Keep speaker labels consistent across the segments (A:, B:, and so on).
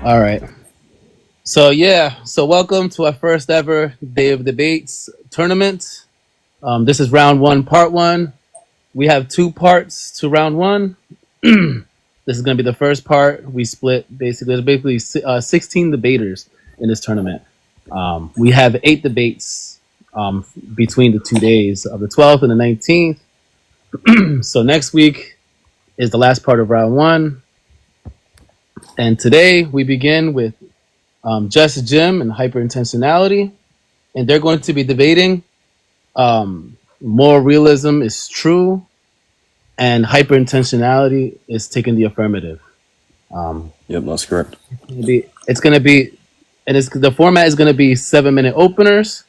A: All right. So welcome to our first ever Day of Debates tournament. This is round one, part one. We have two parts to round one. This is going to be the first part. We split there's basically 16 debaters in this tournament. We have 8 debates between the 2 days of the 12th and the 19th. So next week is the last part of round one. And today we begin with Just Jim and Hyperintensionality. And they're going to be debating moral realism is true and hyperintentionality is taking the affirmative.
B: Yep, that's correct.
A: It's going to be, the format is going to be 7-minute openers,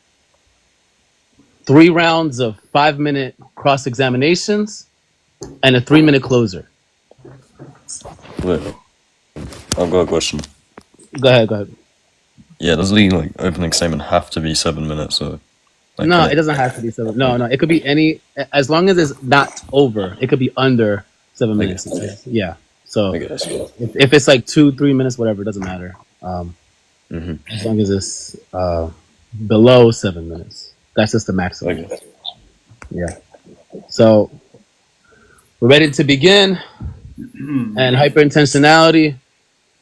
A: 3 rounds of 5-minute cross examinations, and a 3-minute closer.
B: Wait, I've got a question.
A: Go ahead.
B: Yeah, does the opening statement have to be 7 minutes? Or
A: no, it doesn't have to be 7. No, it could be any, as long as it's not over. It could be under 7 minutes. Yeah. So if it's like 2-3 minutes, whatever, it doesn't matter. As long as it's below 7 minutes, that's just the maximum. Yeah. So we're ready to begin. And hyperintentionality,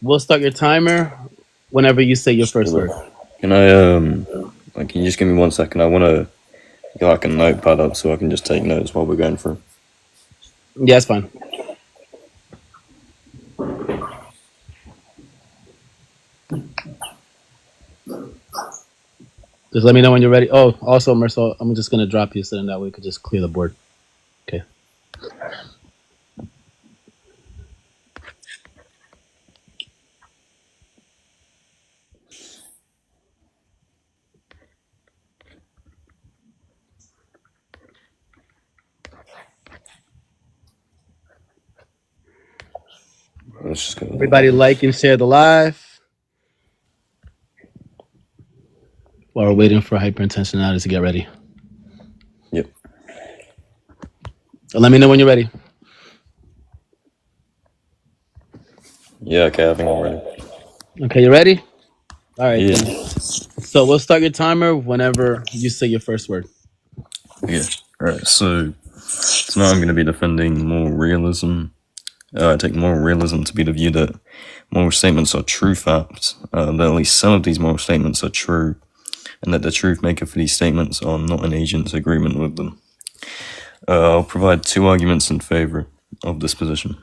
A: we'll start your timer whenever you say your first word.
B: Can I, can you just give me 1 second? I want to get a notepad up so I can just take notes while we're going through.
A: Yeah, it's fine. Just let me know when you're ready. Oh, also, Marcel, I'm just going to drop you so then that way we could just clear the board. Okay.
B: Let's just go.
A: Everybody like and share the live while we're waiting for hyperintentionality to get ready.
B: Yep.
A: So let me know when you're ready.
B: Yeah, okay, I think I'm ready.
A: Okay, you ready? All right.
B: Yeah.
A: So we'll start your timer whenever you say your first word.
B: Yeah. Alright, so tonight I'm going to be defending moral realism. I take moral realism to be the view that moral statements are true facts, that at least some of these moral statements are true, and that the truth maker for these statements are not an agent's agreement with them. I'll provide 2 arguments in favor of this position.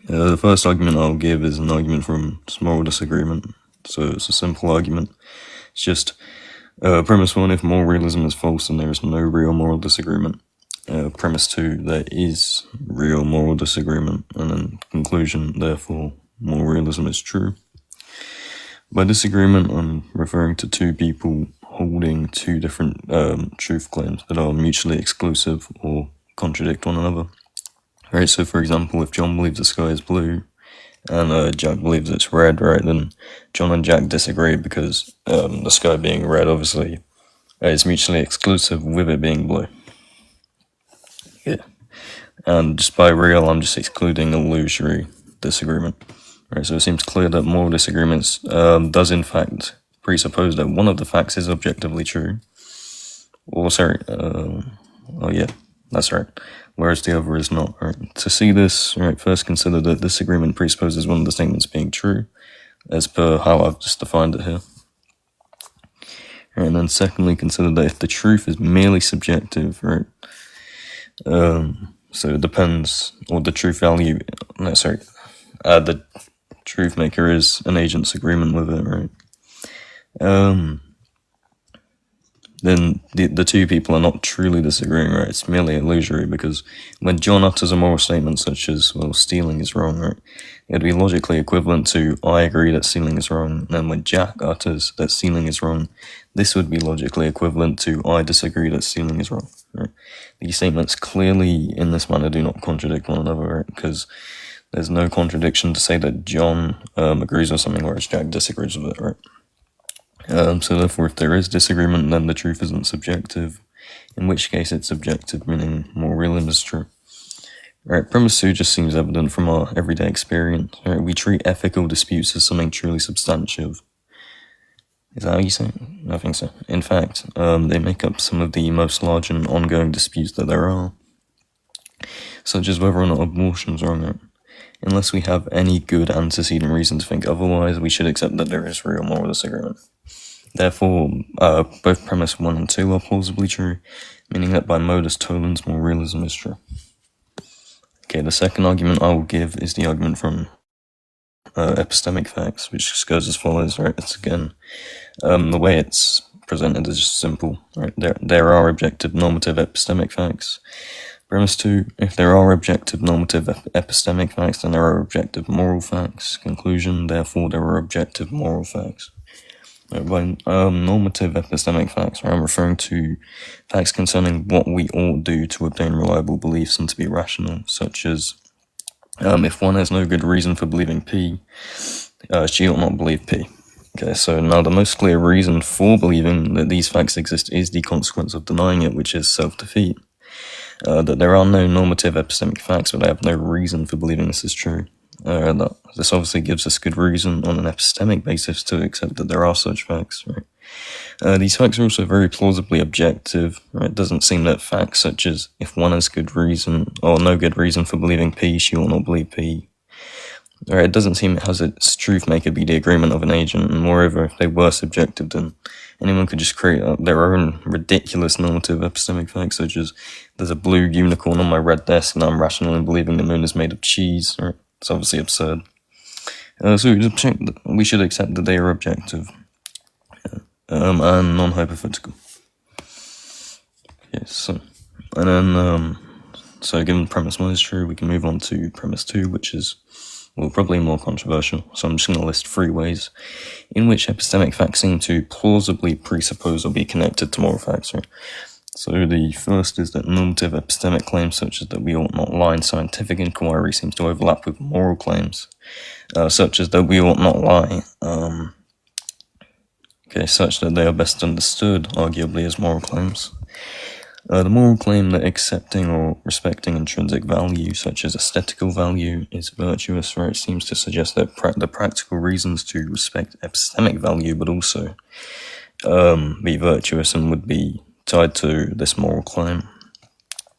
B: The first argument I'll give is an argument from moral disagreement. So it's a simple argument. It's just premise 1, if moral realism is false, then there is no real moral disagreement. Premise 2, there is real moral disagreement, and then conclusion, therefore, moral realism is true. By disagreement, I'm referring to 2 people holding 2 different truth claims that are mutually exclusive or contradict one another. Right, so for example, if John believes the sky is blue and Jack believes it's red, right, then John and Jack disagree because the sky being red, obviously, is mutually exclusive with it being blue. Yeah. And just by real, I'm just excluding illusory disagreement. Right, so it seems clear that moral disagreements does in fact presuppose that one of the facts is objectively true. Or, sorry, oh yeah, that's right. Whereas the other is not. Right. To see this, right, first consider that this agreement presupposes one of the statements being true, as per how I've just defined it here. Right, and then secondly, consider that if the truth is merely subjective, right, so it depends, or the truth value, no, sorry, the truth maker is an agent's agreement with it, right? Then the 2 people are not truly disagreeing, right? It's merely illusory, because when John utters a moral statement such as, well, stealing is wrong, right, it'd be logically equivalent to, I agree that stealing is wrong. And then when Jack utters that stealing is wrong, this would be logically equivalent to, I disagree that stealing is wrong, right? These statements clearly, in this manner, do not contradict one another, right? Because there's no contradiction to say that John agrees with something, whereas Jack disagrees with it, right? So therefore, if there is disagreement, then the truth isn't subjective, in which case it's subjective, meaning moral realism is true. Right, premise 2 just seems evident from our everyday experience. Right, we treat ethical disputes as something truly substantive. Is that how you say it? I think so. In fact, they make up some of the most large and ongoing disputes that there are, such as whether or not abortion is wrong. Right? Unless we have any good antecedent reason to think otherwise, we should accept that there is real moral disagreement. Therefore, both premise 1 and 2 are plausibly true, meaning that by modus tollens, more realism is true. Okay, the second argument I will give is the argument from epistemic facts, which just goes as follows, right? It's again, the way it's presented is just simple, right? There are objective normative epistemic facts. Premise 2, if there are objective normative epistemic facts, then there are objective moral facts. Conclusion, therefore there are objective moral facts. By normative epistemic facts, I'm referring to facts concerning what we ought do to obtain reliable beliefs and to be rational, such as if one has no good reason for believing P, she ought not believe P. Okay, so now the most clear reason for believing that these facts exist is the consequence of denying it, which is self-defeat. That there are no normative epistemic facts, but I have no reason for believing this is true. This obviously gives us good reason on an epistemic basis to accept that there are such facts, right? These facts are also very plausibly objective, right? It doesn't seem that facts such as if one has good reason or no good reason for believing P, she ought not believe P. Right, it doesn't seem it has its truth maker be the agreement of an agent, and moreover, if they were subjective, then anyone could just create their own ridiculous normative epistemic facts, such as there's a blue unicorn on my red desk and I'm rational in believing the moon is made of cheese. Right? It's obviously absurd. So we should accept that they are objective and non-hypothetical. Yes, so, and then, so given premise 1 is true, we can move on to premise 2, which is, well, probably more controversial. So I'm just going to list 3 ways in which epistemic facts seem to plausibly presuppose or be connected to moral facts. Right? So the first is that normative epistemic claims such as that we ought not lie in scientific inquiry seems to overlap with moral claims, such as that we ought not lie, such that they are best understood, arguably, as moral claims. The moral claim that accepting or respecting intrinsic value, such as aesthetical value, is virtuous, right, seems to suggest that the practical reasons to respect epistemic value would also be virtuous and would be tied to this moral claim.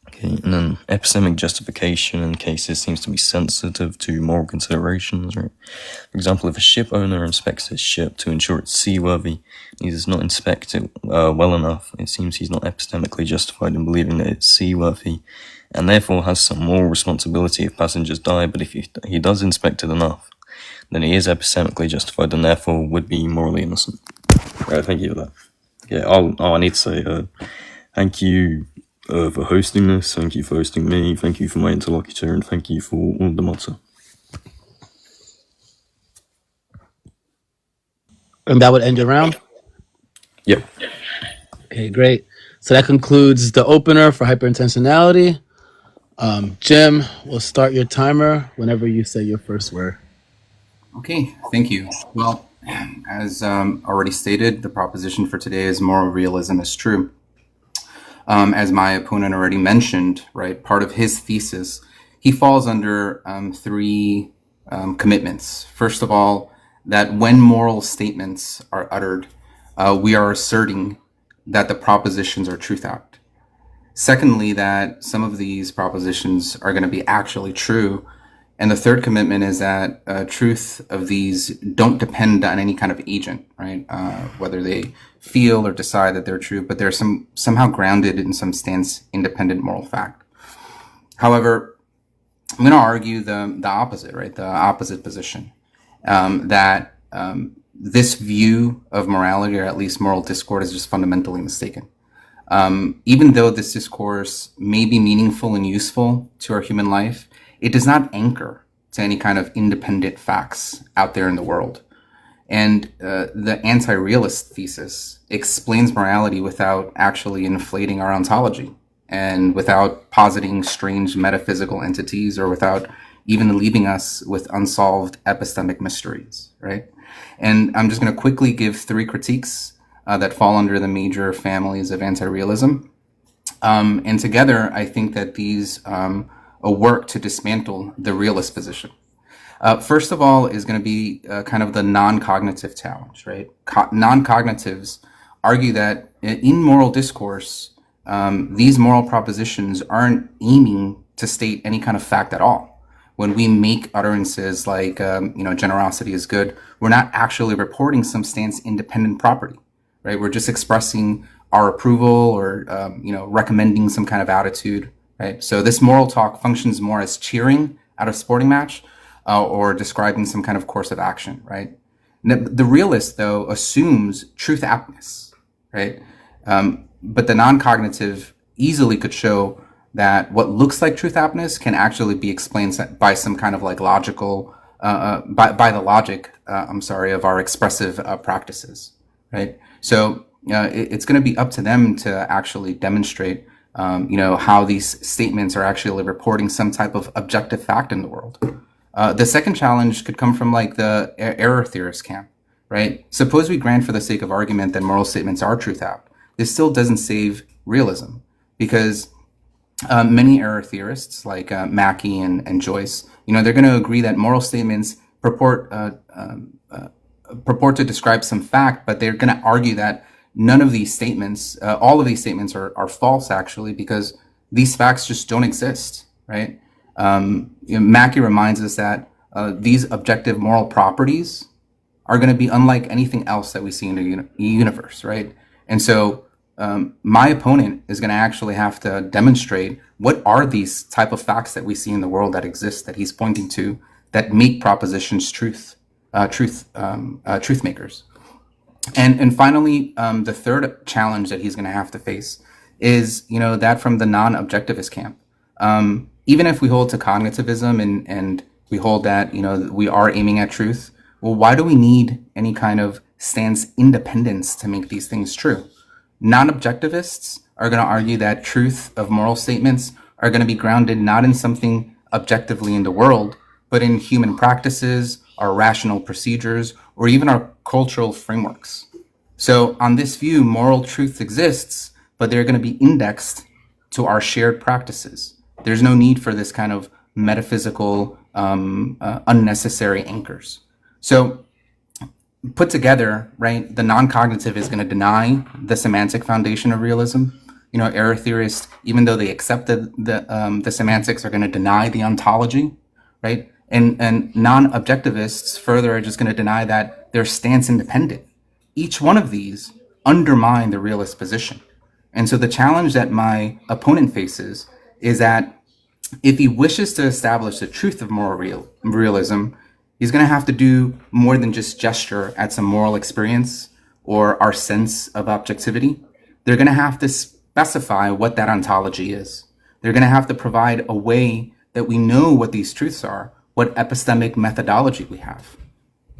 B: Okay, and then epistemic justification in cases seems to be sensitive to moral considerations, right? For example, if a ship owner inspects his ship to ensure it's seaworthy, he does not inspect it well enough, it seems he's not epistemically justified in believing that it's seaworthy, and therefore has some moral responsibility if passengers die, but if he does inspect it enough, then he is epistemically justified and therefore would be morally innocent. Right, thank you for that. Yeah, I need to say thank you for hosting this, thank you for hosting me, thank you for my interlocutor, and thank you for all the mods.
A: And that would end your round?
B: Yep.
A: Okay, great. So that concludes the opener for hyperintentionality. Jim, we'll start your timer whenever you say your first word.
C: Okay, thank you. Well, as already stated, the proposition for today is moral realism is true. As my opponent already mentioned, right, part of his thesis, he falls under 3 commitments. First of all, that when moral statements are uttered, we are asserting that the propositions are truth-out. Secondly, that some of these propositions are going to be actually true. And the third commitment is that truth of these don't depend on any kind of agent, right? Whether they feel or decide that they're true, but they're somehow grounded in some stance independent moral fact. However, I'm going to argue the opposite, right? The opposite position, that this view of morality, or at least moral discord, is just fundamentally mistaken. Even though this discourse may be meaningful and useful to our human life, it does not anchor to any kind of independent facts out there in the world. And the anti-realist thesis explains morality without actually inflating our ontology, and without positing strange metaphysical entities, or without even leaving us with unsolved epistemic mysteries, right? And I'm just going to quickly give 3 critiques that fall under the major families of anti-realism. And together, I think that these a work to dismantle the realist position. First of all is going to be kind of the non-cognitive challenge, right? Non-cognitives argue that in moral discourse, these moral propositions aren't aiming to state any kind of fact at all. When we make utterances like, generosity is good, we're not actually reporting some stance-independent property, right? We're just expressing our approval or, recommending some kind of attitude, right? So this moral talk functions more as cheering at a sporting match or describing some kind of course of action, right? The realist, though, assumes truth aptness, right? But the non-cognitive easily could show that what looks like truth aptness can actually be explained by some kind of like logical, by the logic, of our expressive practices, right? So it's going to be up to them to actually demonstrate, how these statements are actually reporting some type of objective fact in the world. The second challenge could come from like the error theorist camp, right? Suppose we grant for the sake of argument that moral statements are truth apt. This still doesn't save realism because many error theorists like Mackey and Joyce, they're going to agree that moral statements purport to describe some fact, but they're going to argue that none of these statements, all of these statements are false actually, because these facts just don't exist, right? Mackey reminds us that these objective moral properties are going to be unlike anything else that we see in the universe, right? And so my opponent is going to actually have to demonstrate what are these type of facts that we see in the world that exist, that he's pointing to, that make propositions truth makers. And finally, the third challenge that he's going to have to face is, that from the non-objectivist camp. Even if we hold to cognitivism and we hold that, we are aiming at truth, well, why do we need any kind of stance independence to make these things true? Non-objectivists are going to argue that truth of moral statements are going to be grounded not in something objectively in the world, but in human practices, our rational procedures, or even our cultural frameworks. So on this view, moral truth exists, but they're going to be indexed to our shared practices. There's no need for this kind of metaphysical, unnecessary anchors. So put together, right, the non-cognitive is going to deny the semantic foundation of realism. Error theorists, even though they accept the semantics, are going to deny the ontology, right? And non-objectivists further are just going to deny that they're stance independent. Each one of these undermine the realist position. And so the challenge that my opponent faces is that if he wishes to establish the truth of moral realism, he's going to have to do more than just gesture at some moral experience or our sense of objectivity. They're going to have to specify what that ontology is. They're going to have to provide a way that we know what these truths are, what epistemic methodology we have,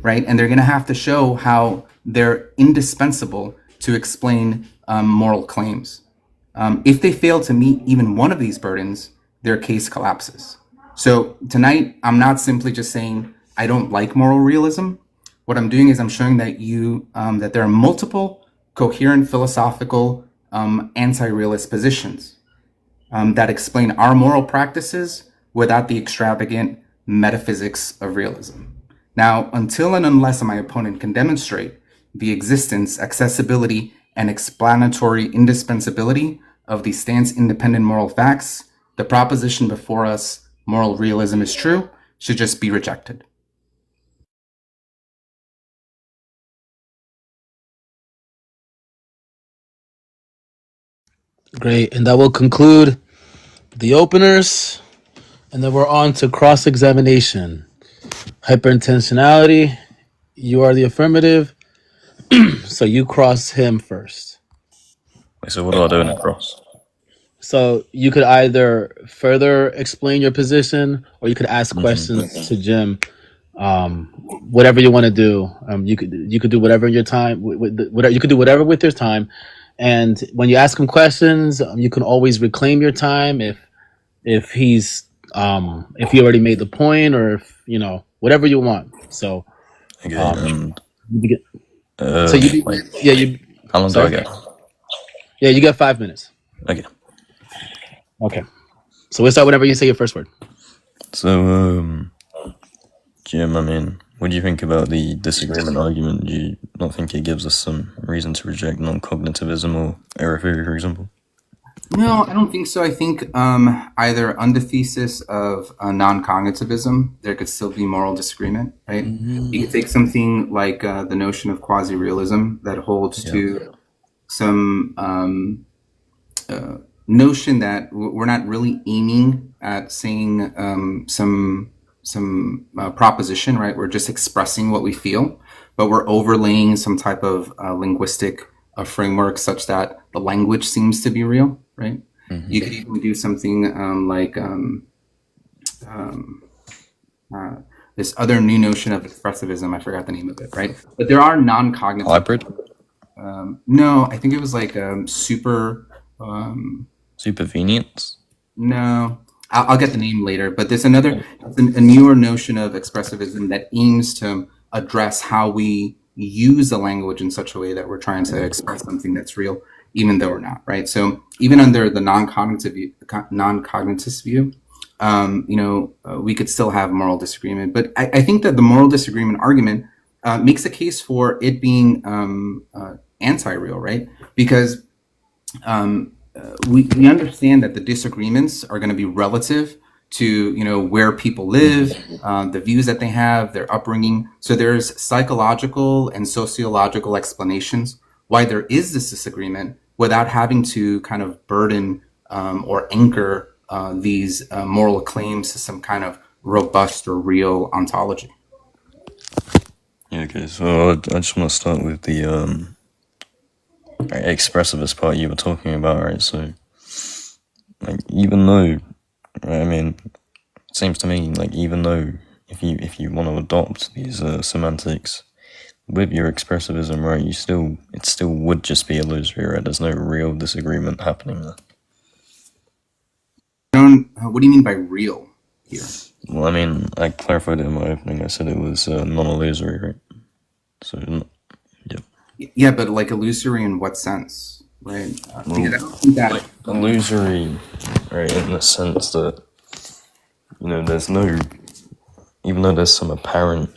C: right? And they're going to have to show how they're indispensable to explain moral claims. If they fail to meet even one of these burdens, their case collapses. So tonight, I'm not simply just saying I don't like moral realism. What I'm doing is I'm showing that that there are multiple coherent philosophical anti-realist positions that explain our moral practices without the extravagant metaphysics of realism. Now, until and unless my opponent can demonstrate the existence, accessibility, and explanatory indispensability of the stance-independent moral facts, the proposition before us, moral realism is true, should just be rejected.
A: Great. And that will conclude the openers. And then we're on to cross-examination. Hyperintentionality, you are the affirmative. So you cross him first.
B: Wait, so what do I do in a cross?
A: So you could either further explain your position, or you could ask questions to Jim. Whatever you want to do. You could do whatever in your time. You could do whatever with your time. And when you ask him questions, you can always reclaim your time if he's if he already made the point, or if whatever you want. So
B: Okay,
A: so you
B: how long do I get?
A: Yeah, you got 5 minutes.
B: Okay.
A: Okay. So we'll start whenever you say your first word.
B: So, Jim, I mean, what do you think about the disagreement argument? Do you not think it gives us some reason to reject non-cognitivism or error theory, for example?
C: No, I don't think so. I think either under thesis of non-cognitivism, there could still be moral disagreement, right? You could take something like the notion of quasi-realism that holds to some notion that we're not really aiming at saying some proposition, right? We're just expressing what we feel, but we're overlaying some type of linguistic framework such that the language seems to be real, right? You could even do something like this other new notion of expressivism. I forgot the name of it, right? But there are non-cognitive
B: Hybrid?
C: No, I think it was like
B: Supervenience?
C: No, I'll get the name later. But there's a newer notion of expressivism that aims to address how we use the language in such a way that we're trying to express something that's real, even though we're not, right? So even under the non-cognitist view, we could still have moral disagreement. But I think that the moral disagreement argument makes a case for it being anti-real, right? Because we understand that the disagreements are going to be relative to where people live, the views that they have, their upbringing. So there's psychological and sociological explanations why there is this disagreement without having to kind of burden or anchor these moral claims to some kind of robust or real ontology.
B: Yeah, okay, so I just want to start with the expressivist part you were talking about, right? So, like, even though, I mean, it seems to me like even though if you want to adopt these semantics with your expressivism, right, it still would just be illusory, right? There's no real disagreement happening there.
C: What do you mean by real here?
B: Well, I mean, I clarified it in my opening. I said it was non-illusory, right? So, yeah.
C: Yeah, but like illusory in what sense, right? Because I don't think that
B: illusory, right, in the sense that there's no, even though there's some apparent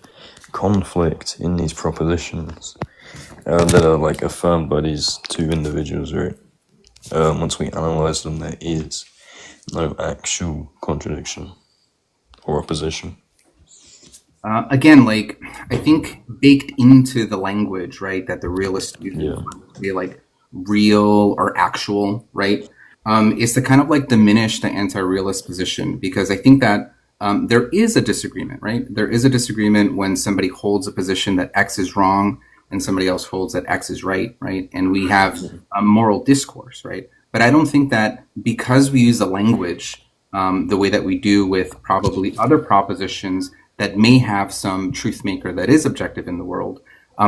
B: conflict in these propositions that are like affirmed by these two individuals, right? Once we analyze them, there is no actual contradiction or opposition.
C: Again, like I think baked into the language, right, that the realist uses be like real or actual, right, is to kind of like diminish the anti-realist position, because I think that there is a disagreement, right? There is a disagreement when somebody holds a position that X is wrong and somebody else holds that X is right, right? And we have a moral discourse, right? But I don't think that because we use the language the way that we do with probably other propositions that may have some truth maker that is objective in the world,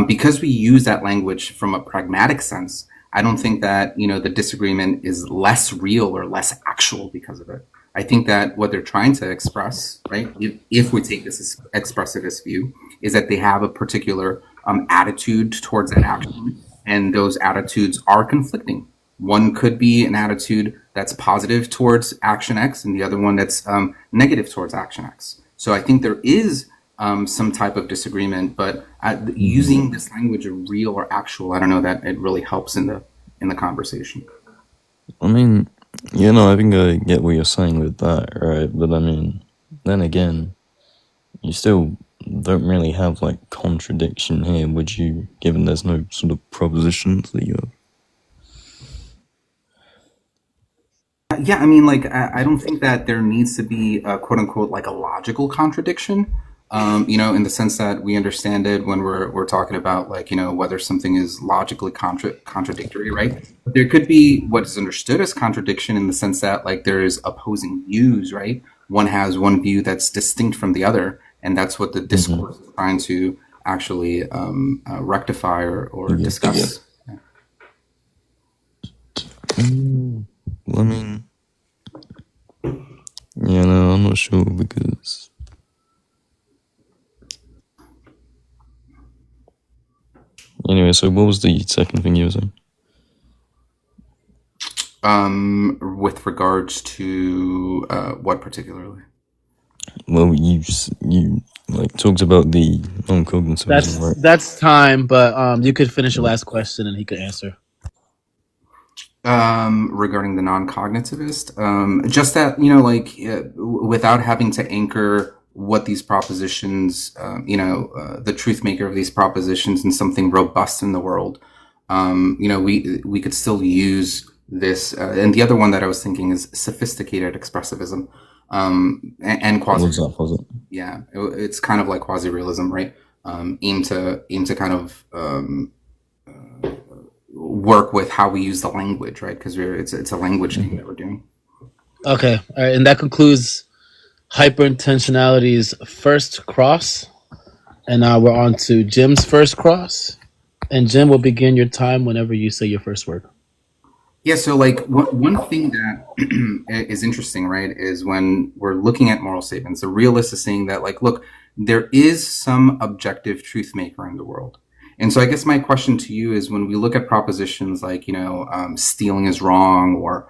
C: because we use that language from a pragmatic sense, I don't think that the disagreement is less real or less actual because of it. I think that what they're trying to express, right, if we take this expressivist view, is that they have a particular attitude towards that action, and those attitudes are conflicting. One could be an attitude that's positive towards action X, and the other one that's negative towards action X. So I think there is some type of disagreement, but using this language of real or actual, I don't know that it really helps in the conversation.
B: I mean, I think I get what you're saying with that, right? But I mean, then again, you still don't really have like contradiction here, would you? Given there's no sort of propositions that you have.
C: Yeah, I mean, like, I don't think that there needs to be a quote unquote like a logical contradiction, in the sense that we understand it when we're talking about like, whether something is logically contradictory, right? But there could be what is understood as contradiction in the sense that like there is opposing views, right? One has one view that's distinct from the other, and that's what the discourse is trying to actually rectify or discuss.
B: Well, I mean, no, I'm not sure because anyway. So, what was the second thing you were saying?
C: With regards to what particularly?
B: Well, you like talked about the non-cognitivism, right?
A: That's time, but you could finish your last question and he could answer.
C: Regarding the non-cognitivist, just that, like, without having to anchor what these propositions, the truth maker of these propositions in something robust in the world, we could still use this. And the other one that I was thinking is sophisticated expressivism, and quasi.
B: What's that? Was it?
C: Yeah, it's kind of like quasi-realism, right? Aim to kind of work with how we use the language, right? Because it's a language thing that we're doing.
A: Okay, all right, and that concludes Hyperintentionality's first cross, and now we're on to Jim's first cross, and Jim will begin your time whenever you say your first word.
C: Yeah, so like one thing that is interesting, right, is when we're looking at moral statements, the realist is saying that, like, look, there is some objective truth maker in the world. And so I guess my question to you is, when we look at propositions like, stealing is wrong, or,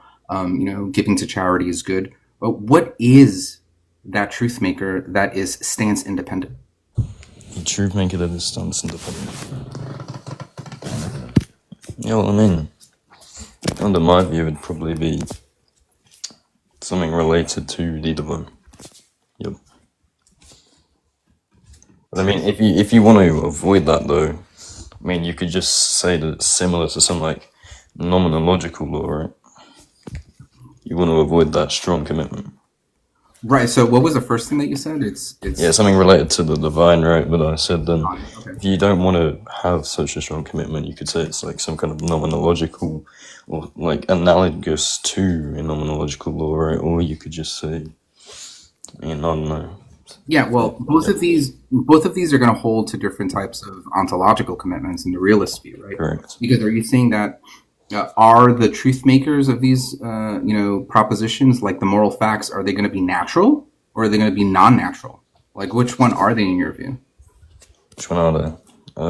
C: giving to charity is good, but what is that truth maker that is stance independent?
B: The truth maker that is stance independent. Yeah, well, I mean, under my view, it'd probably be something related to the divine. Yep. But I mean, if you want to avoid that, though, I mean, you could just say that it's similar to some, like, nomenological law, right? You want to avoid that strong commitment.
C: Right. So what was the first thing that you said? It's
B: Yeah, something related to the divine, right? But I said then,
C: okay.
B: if you don't want to have such a strong commitment, you could say it's like some kind of nomenological, or like analogous to a nomenological law, right? Or you could just say, I don't know.
C: Yeah, well, both of these are going to hold to different types of ontological commitments in the realist view, right?
B: Correct.
C: Because are you saying that are the truth makers of these, propositions, like the moral facts, are they going to be natural, or are they going to be non-natural? Like, which one are they in your view?
B: Which one are they? I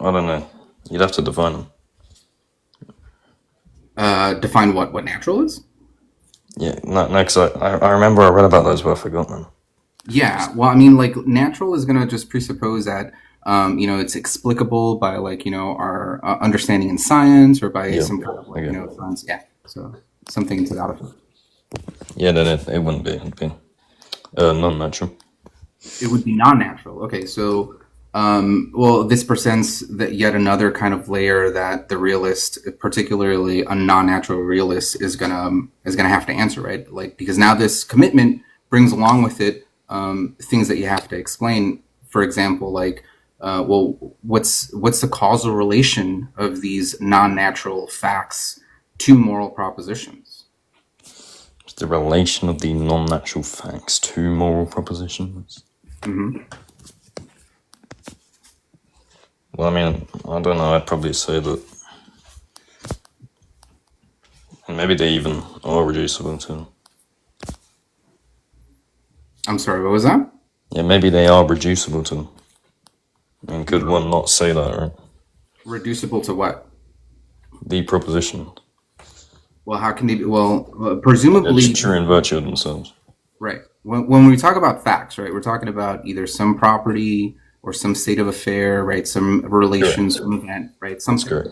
B: don't know. You'd have to define them.
C: Define what natural is?
B: Yeah, no, because I remember I read about those, but I forgot them.
C: Yeah, well, I mean, like, natural is going to just presuppose that, it's explicable by, like, our understanding in science, or by some kind of, like, science. Yeah, so something to that effect.
B: Yeah, then it wouldn't be. It'd be non-natural.
C: It would be non-natural. Okay, so, this presents that yet another kind of layer that the realist, particularly a non-natural realist, is gonna have to answer, right? Like, because now this commitment brings along with it things that you have to explain. For example, like, what's the causal relation of these non-natural facts to moral propositions?
B: It's the relation of the non-natural facts to moral propositions.
C: Mm-hmm.
B: Well, I mean, I don't know. I'd probably say that, and maybe they even are reducible to.
C: I'm sorry, what was that?
B: Yeah, maybe they are reducible to. I mean, could one not say that, right?
C: Reducible to what?
B: The proposition.
C: Well, how can they be? Well, presumably.
B: It's true in virtue of themselves.
C: Right. When we talk about facts, right, we're talking about either some property or some state of affair, right, some relation, some event, right, something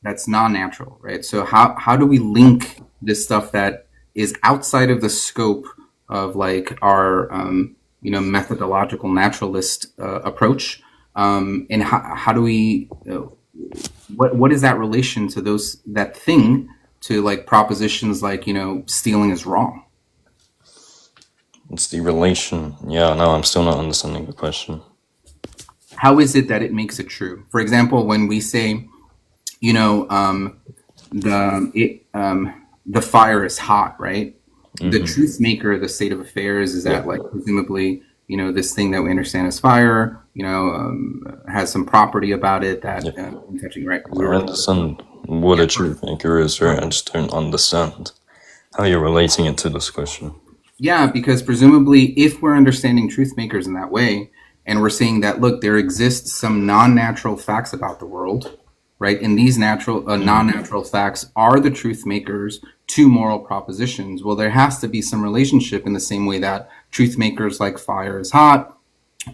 C: that's non-natural, right? So how do we link this stuff that is outside of the scope of, like, our methodological naturalist approach, and how do we what is that relation to that thing to, like, propositions like, stealing is wrong?
B: It's the relation. Yeah, no, I'm still not understanding the question.
C: How is it that it makes it true? For example, when we say, the fire is hot, right? Mm-hmm. The truth maker, the state of affairs, is that, like, presumably, this thing that we understand as fire, has some property about it that I'm touching, right?
B: I understand what a truth maker is, right? I just don't understand how you're relating it to this question.
C: Yeah, because presumably, if we're understanding truth makers in that way, and we're saying that, look, there exists some non-natural facts about the world, right? And these non-natural facts are the truth makers to moral propositions. Well, there has to be some relationship in the same way that truth makers like fire is hot,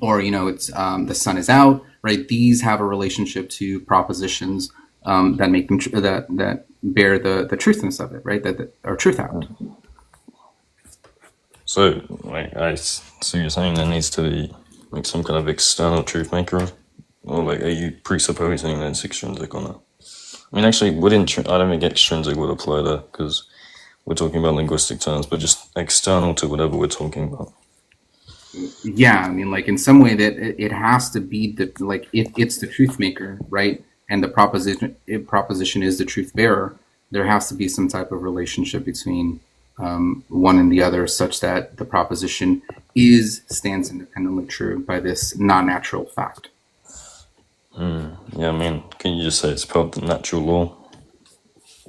C: or it's the sun is out, right? These have a relationship to propositions that make them that bear the truthness of it, right? That are truth out.
B: So, so you're saying there needs to be like some kind of external truth maker, or like are you presupposing that it's extrinsic or not? I mean, actually, I don't think extrinsic would apply there because we're talking about linguistic terms, but just external to whatever we're talking about.
C: Yeah, I mean, like in some way that it has to be it's the truth maker, right? And the proposition is the truth bearer. There has to be some type of relationship between one and the other, such that the proposition stands independently true by this non-natural fact.
B: Yeah, I mean, can you just say it's part of the natural law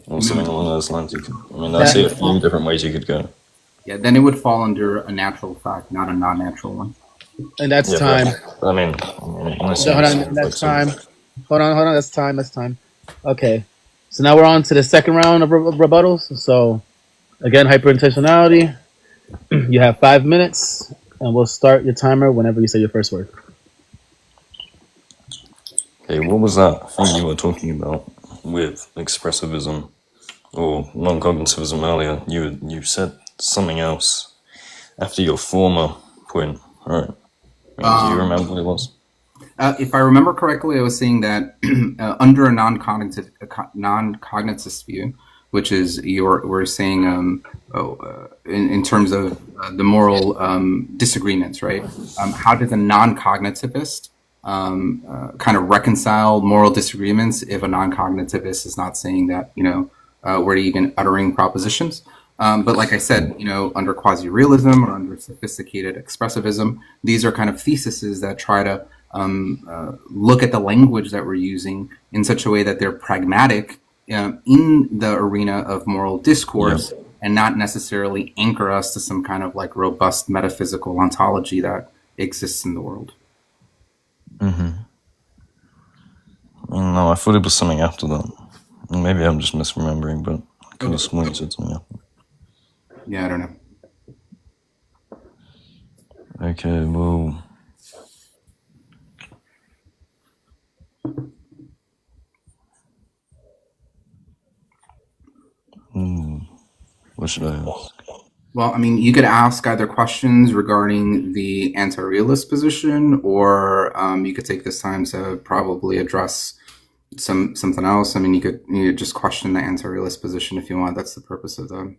B: or something along those lines? I see a few different ways you could go.
C: Yeah, then it would fall under a natural fact, not a non-natural one.
A: And that's time.
B: Hold on,
A: that's time. Hold on, that's time. Okay, so now we're on to the second round of rebuttals. So, again, hyperintentionality. You have 5 minutes, and we'll start your timer whenever you say your first word.
B: Okay, what was that thing you were talking about with expressivism or non-cognitivism earlier? You said something else after your former point. All right. Do you remember what it was?
C: If I remember correctly, I was saying that under a non-cognitive view, which is we're saying in terms of the moral disagreements, right? How does a non-cognitivist kind of reconcile moral disagreements if a non-cognitivist is not saying that we're even uttering propositions? But like I said, under quasi-realism or under sophisticated expressivism, these are kind of theses that try to look at the language that we're using in such a way that they're pragmatic in the arena of moral discourse, and not necessarily anchor us to some kind of like robust metaphysical ontology that exists in the world.
B: Mm-hmm. No, I thought it was something after that. Maybe I'm just misremembering, but I could have sworn you said something after.
C: Yeah, I don't know.
B: Okay, well. What should I ask?
C: Well, I mean, you could ask either questions regarding the anti-realist position, or you could take this time to probably address something else. I mean, you could just question the anti-realist position if you want. That's the purpose of the.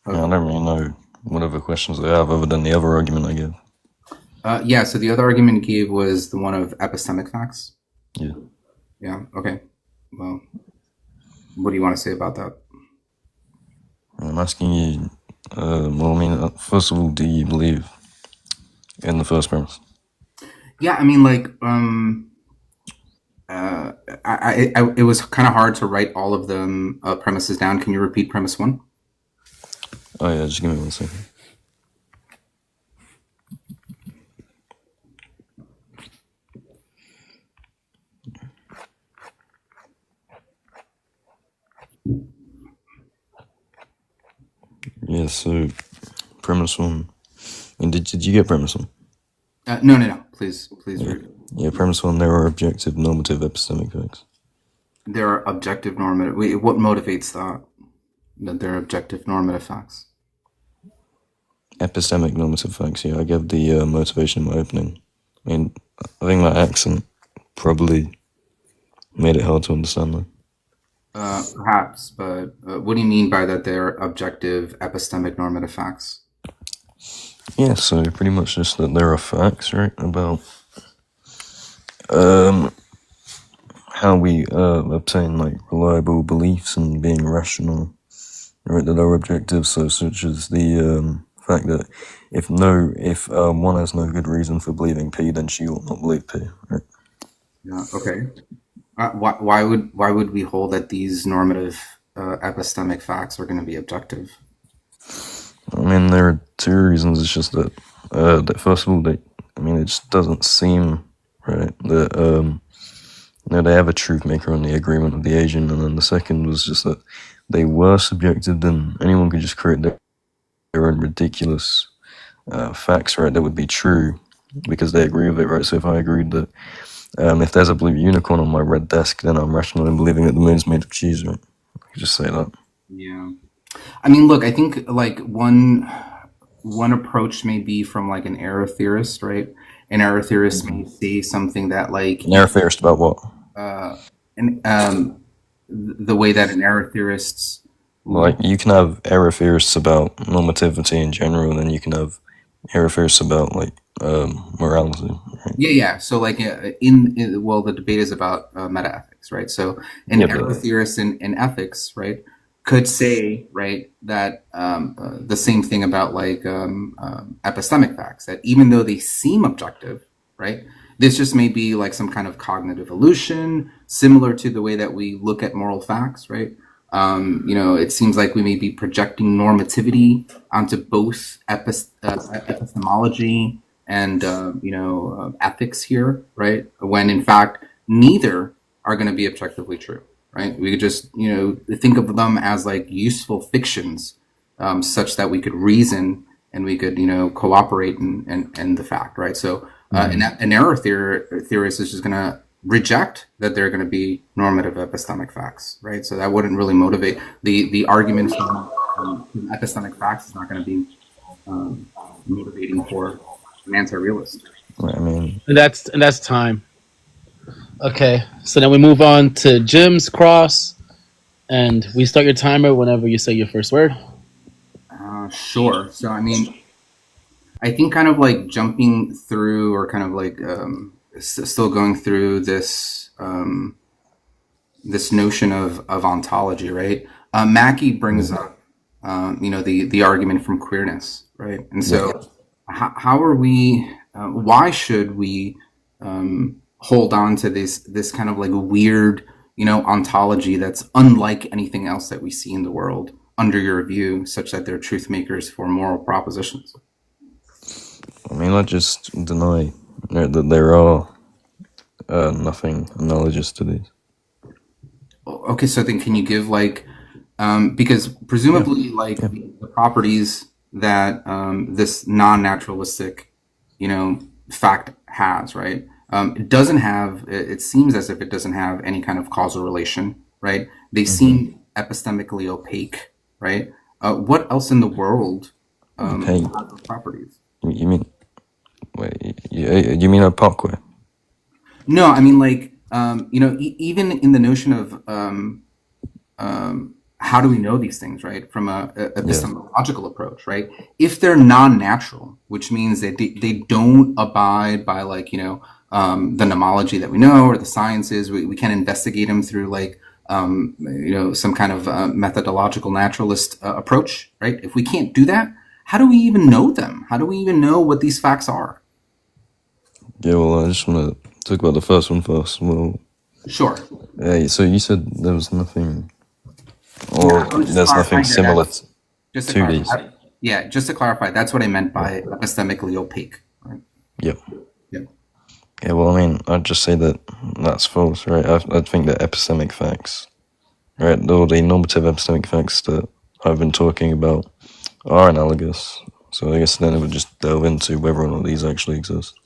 B: Yeah, I don't really know what other questions they have other than the other argument I gave.
C: Yeah, so the other argument you gave was the one of epistemic facts.
B: Yeah.
C: Yeah, okay. Well, what do you want to say about that?
B: I'm asking you, first of all, do you believe in the first premise?
C: Yeah, I mean, like, it was kind of hard to write all of them premises down. Can you repeat premise one?
B: Oh yeah, just give me 1 second. Yeah, so premise one. And did you get premise one?
C: No. Please read.
B: Yeah, premise one, there are objective normative epistemic facts.
C: There are objective normative. Wait, what motivates that there are objective normative facts?
B: Epistemic normative facts, yeah. I gave the motivation in my opening. I mean, I think my accent probably made it hard to understand though.
C: Perhaps, but what do you mean by that they're objective epistemic normative facts?
B: Yeah, so pretty much just that there are facts, right, about how we obtain like reliable beliefs and being rational, right, that are objective, so such as the fact that if one has no good reason for believing P, then she ought not believe P, right? Yeah,
C: okay. Why would we hold that these normative epistemic facts are going to be objective?
B: I mean, there are two reasons. It's just that, first of all, it just doesn't seem right that No, they have a truth maker on the agreement of the agent, and then the second was just that they were subjective, then anyone could just create their own ridiculous facts, right, that would be true because they agree with it, right? So if I agreed that if there's a blue unicorn on my red desk, then I'm rational in believing that the moon's made of cheese, right? I could just say that.
C: Yeah. I mean, look, I think like one approach may be from like an error theorist, right? An error theorist may say something that like
B: An error theorist about what?
C: and the way that an error theorist
B: Like, you can have error theorists about normativity in general, and then you can have error theorists about like morality. Right?
C: yeah. So like well, the debate is about metaethics, right? So an error theorist in ethics, right, could say, right, that the same thing about like epistemic facts, that even though they seem objective, right, this just may be like some kind of cognitive illusion, similar to the way that we look at moral facts, right? It seems like we may be projecting normativity onto both epistemology and ethics here, right? When in fact neither are going to be objectively true, right? We could just think of them as like useful fictions, such that we could reason and we could cooperate and the fact, right? So an error theorist is just going to reject that they're going to be normative epistemic facts, right? So that wouldn't really motivate the argument from epistemic facts is not going to be motivating for an anti-realist.
B: I mean,
A: And that's time. Okay, so then we move on to Jim's cross, and we start your timer whenever you say your first word.
C: Sure. So I mean, I think kind of like jumping through, or kind of like still going through this this notion of ontology, right? Mackey brings up the argument from queerness, right? And so how are we? Why should we hold on to this kind of like weird ontology that's unlike anything else that we see in the world, under your view, such that they're truth makers for moral propositions?
B: I mean, I just deny that there are nothing analogous to these.
C: Okay, so then can you give like, because presumably like the properties that this non-naturalistic, fact has, right? It doesn't have, it seems as if it doesn't have any kind of causal relation, right? They seem epistemically opaque, right? What else in the world have those properties?
B: You mean, wait, you mean a parkway?
C: No, I mean like, even in the notion of how do we know these things, right? From a epistemological approach, right? If they're non-natural, which means that they don't abide by like, the nomology that we know, or the sciences, we can't investigate them through like, some kind of methodological naturalist approach, right? If we can't do that, how do we even know them? How do we even know what these facts are?
B: Yeah, well, I just want to talk about the first one first. Well,
C: sure.
B: So you said there was nothing, or there's nothing similar to these.
C: Yeah, just to clarify, that's what I meant by epistemically opaque. Right?
B: Yep.
C: Yeah.
B: Yeah, well, I mean, I'd just say that that's false, right? I think that epistemic facts, right, all the normative epistemic facts that I've been talking about are analogous. So I guess then it would just delve into whether or not these actually exist.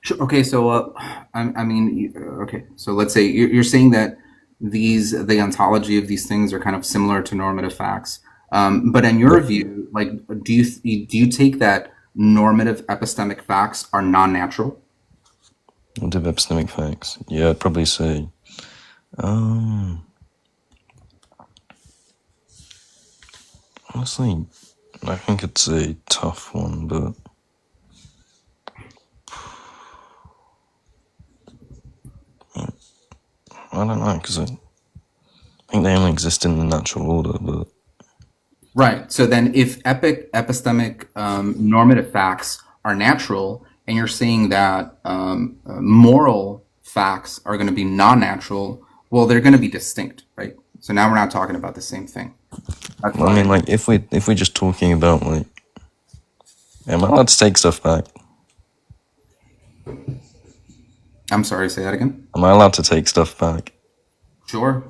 C: Sure. Okay, so okay, so let's say you're saying that the ontology of these things are kind of similar to normative facts, but in your view, like, do you take that normative epistemic facts are non-natural?
B: Normative epistemic facts, yeah, I'd probably say, honestly, I think it's a tough one, but I don't know, because I think they only exist in the natural order, but...
C: Right, so then if epistemic normative facts are natural, and you're saying that moral facts are going to be non-natural, well, they're going to be distinct, right? So now we're not talking about the same thing.
B: Well, I mean, like, if we're just talking about, like... Am I allowed to take stuff back?
C: I'm sorry, say that again.
B: Am I allowed to take stuff back?
C: Sure.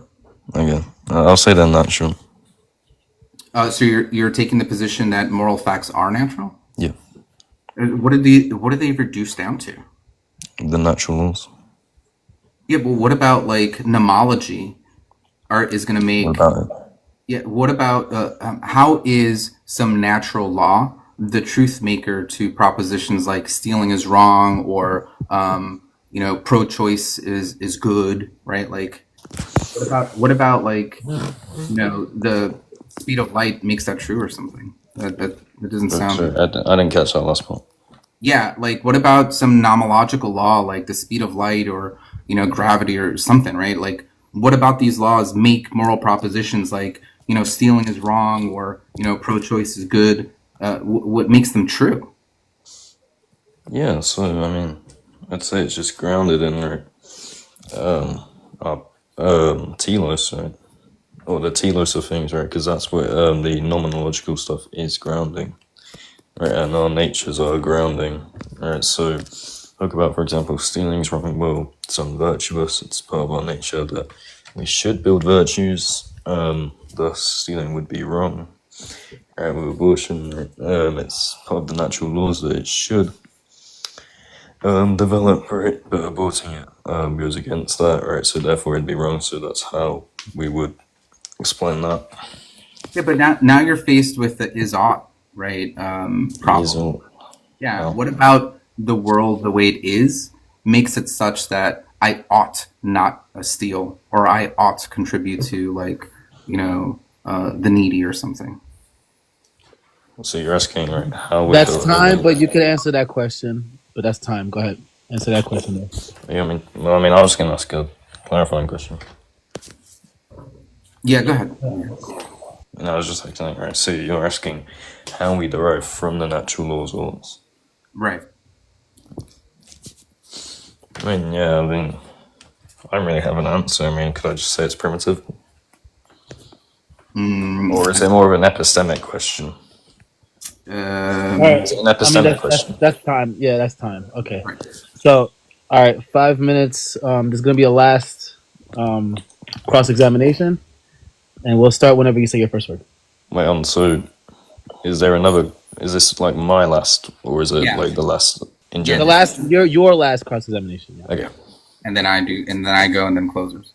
B: Okay, I'll say they're natural.
C: So you're taking the position that moral facts are natural?
B: Yeah,
C: What do they reduce down to?
B: the natural laws.
C: Yeah, but what about like nomology? Art is going to
B: What
C: make.
B: about it?
C: Yeah. What about how is some natural law the truth maker to propositions like stealing is wrong or pro-choice is good, right? Like what about like the speed of light makes that true or something? That doesn't sound.
B: Sorry, I didn't catch that last part.
C: Yeah, like what about some nomological law like the speed of light or gravity or something, right? Like what about these laws make moral propositions like stealing is wrong or pro-choice is good? What makes them true?
B: Yeah, so I mean, I'd say it's just grounded in telos, right? Or the telos of things, right? Because that's what the nomenological stuff is grounding, right? And our natures are grounding, right? So, talk about, for example, stealing's wrong. Well, it's unvirtuous. It's part of our nature that we should build virtues. Thus, stealing would be wrong. Right, with abortion, it's part of the natural laws that it should develop, right? But aborting it goes against that, right? So therefore it'd be wrong. So that's how we would explain that.
C: Yeah, but now you're faced with the is ought, right? Problem. Yeah.
B: No.
C: What about the world the way it is makes it such that I ought not steal or I ought to contribute to like the needy or something?
B: So you're asking, right? How would
A: That's time, but you can answer that question. But that's time. Go ahead. Answer that question though.
B: Yeah, I mean, I was going to ask a clarifying question.
C: Yeah, go ahead.
B: And I was just like saying, right? So you're asking how we derive from the natural laws.
C: Right.
B: I mean, yeah, I mean, I don't really have an answer. I mean, could I just say it's primitive? Or is it more of an epistemic question?
A: Right.
B: Is it an epistemic question?
A: That's time. Yeah, that's time. Okay.
C: Right.
A: So, all right, 5 minutes. There's gonna be a last cross examination, and we'll start whenever you say your first word.
B: Wait on. So, is there another? Is this like my last, or is it like the last in
A: The
B: general?
A: last, your last cross examination. Yeah.
B: Okay.
C: And then I go, and then closers.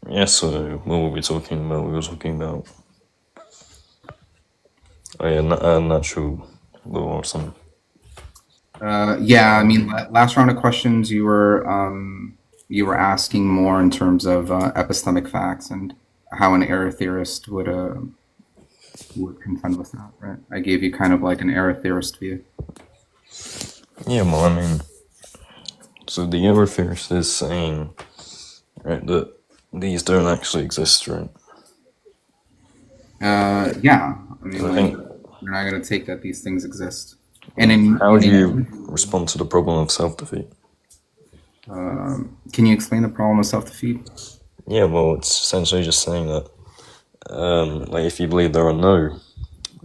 B: Yeah. So, what were we talking about? We were talking about natural law or something.
C: Yeah, I mean, last round of questions you were asking more in terms of epistemic facts and how an error theorist would contend with that, right? I gave you kind of like an error theorist view.
B: Yeah. Well, I mean, so the error theorist is saying, right, that these don't actually exist, right?
C: Yeah, I mean,
B: I think.
C: we're not going to take that these things exist. And
B: How would you respond to the problem of self-defeat?
C: can you explain the problem of self-defeat?
B: Yeah, well, it's essentially just saying that, like, if you believe there are no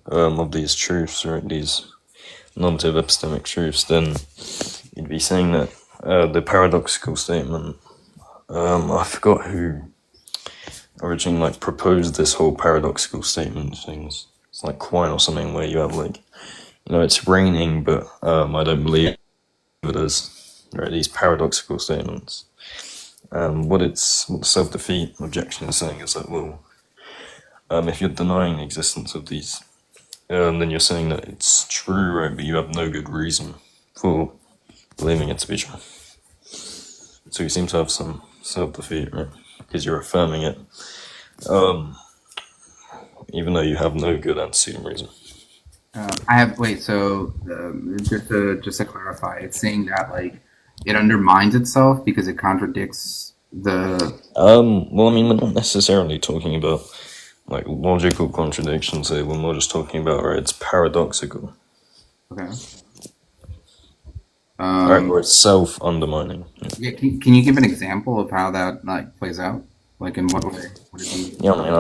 B: of these truths, or these normative epistemic truths, then you'd be saying that the paradoxical statement. I forgot who originally proposed this whole paradoxical statement things. It's like Quine or something, where you have it's raining, but I don't believe it is. Right, these paradoxical statements. What the self-defeat objection is saying is that, well, if you're denying the existence of these, then you're saying that it's true, right? But you have no good reason for believing it to be true. So you seem to have some self-defeat, right? Because you're affirming it, even though you have no good antecedent reason.
C: So just to clarify, it's saying that it undermines itself because it contradicts the.
B: Well, I mean, we're not necessarily talking about logical contradictions here. We're more just talking about, right, it's paradoxical.
C: Okay.
B: Right, or it's self-undermining.
C: Yeah. Can you give an example of how that plays out? Like in what way? Would it be?
B: Yeah, I mean,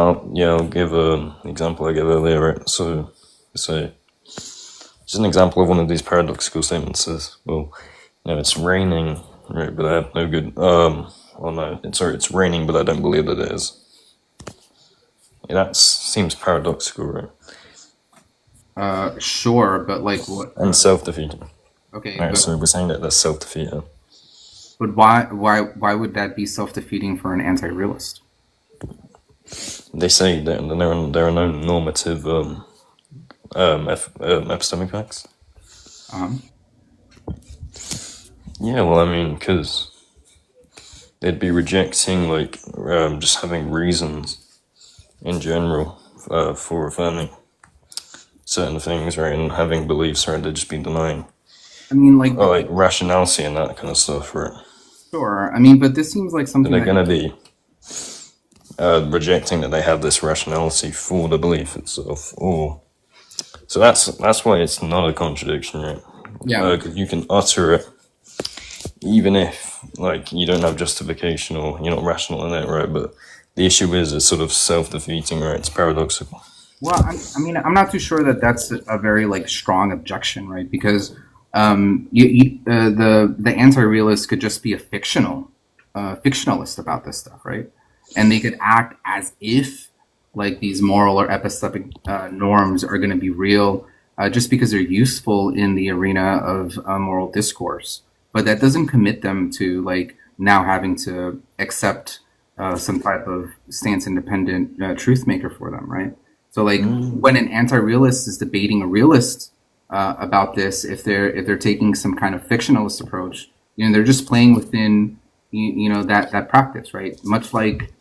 B: I'll give an example I gave earlier, right? So, just an example of one of these paradoxical statements says, well, No, it's raining, right? But I have no good. Oh no, it's raining, but I don't believe that it is. Yeah, that seems paradoxical, right?
C: Sure, but like what?
B: And self-defeating.
C: Okay,
B: Alright, so we're saying that that's self-defeating.
C: but why would that be self-defeating for an anti-realist?
B: They say that there are no normative epistemic facts.
C: Um,
B: Yeah, well, I mean, because they'd be rejecting like just having reasons in general for affirming certain things, right, and having beliefs, right? They'd just be denying,
C: I mean, like,
B: like rationality and that kind of stuff, right?
C: sure. I mean, but this seems like
B: So
C: something
B: they're
C: that
B: gonna be rejecting that they have this rationality for the belief itself, or so that's why it's not a contradiction, right?
C: yeah.
B: Because you can utter it even if like you don't have justification or you're not rational in it, right? But the issue is it's sort of self-defeating, right? It's paradoxical.
C: Well, I mean, I'm not too sure that that's a very like strong objection, right? Because the anti-realist could just be a fictionalist about this stuff, right? And they could act as if like these moral or epistemic norms are going to be real, just because they're useful in the arena of moral discourse. But that doesn't commit them to like now having to accept some type of stance independent truth maker for them, right? So like when an anti-realist is debating a realist about this, if they're taking some kind of fictionalist approach, they're just playing within that practice, right? Much like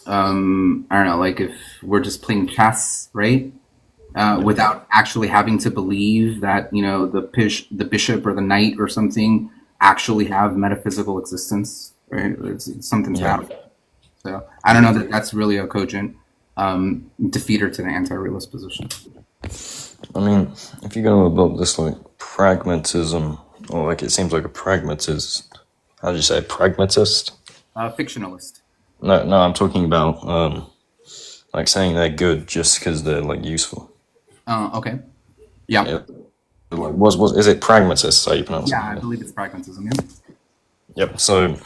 C: I don't know, like if we're just playing chess, right? Without actually having to believe that the bishop or the knight or something actually have metaphysical existence, right? It's something to that. So I don't know that that's really a cogent defeater to the anti-realist position.
B: I mean, if you go about this like pragmatism, or like it seems like a pragmatist. How do you say pragmatist?
C: Fictionalist.
B: No, I'm talking about like saying they're good just because they're like useful.
C: Okay. Yeah.
B: Yeah. Like, is it pragmatist? How you pronounce
C: Yeah, I
B: it?
C: believe it's pragmatism. Yeah.
B: Yep. So,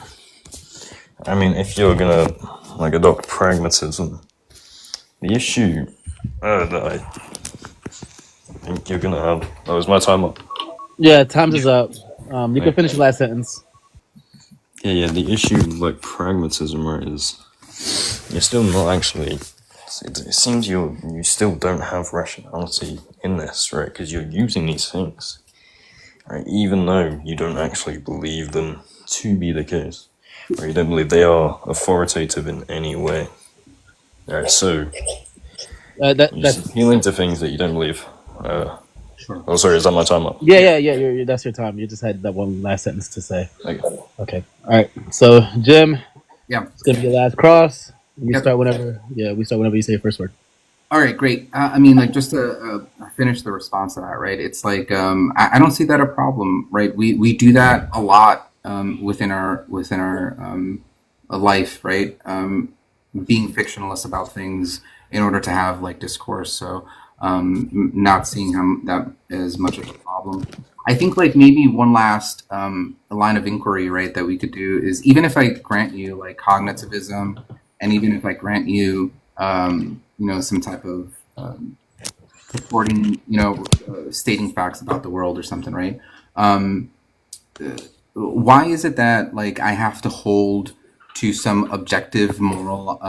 B: I mean, if you're gonna like adopt pragmatism, the issue that I think you're gonna have. Oh, is my time up?
A: Yeah, time's is up. You can finish the last sentence.
B: Yeah. The issue with like pragmatism, right, is you're still not actually. It seems you still don't have rationality in this, right? Because you're using these things, right? Even though you don't actually believe them to be the case, or you don't believe they are authoritative in any way. All right, so you're just appealing to things that you don't believe.
C: Sure.
B: Oh, sorry, is that my time up?
A: Yeah. That's your time. You just had that one last sentence to say.
B: Okay.
A: All right. So Jim,
C: Yeah.
A: it's gonna be your last cross. We
C: Yep.
A: start whenever. Yeah, we start whenever you say your first word.
C: All right, great. I mean, like, just to finish the response to that, right? It's like I don't see that a problem, right? We do that a lot within our life, right? Being fictionalist about things in order to have like discourse. So not seeing how that is much of a problem. I think like maybe one last line of inquiry, right, that we could do is even if I grant you like cognitivism, and even if I grant you some type of purporting, stating facts about the world or something, right? Why is it that like I have to hold to some objective moral,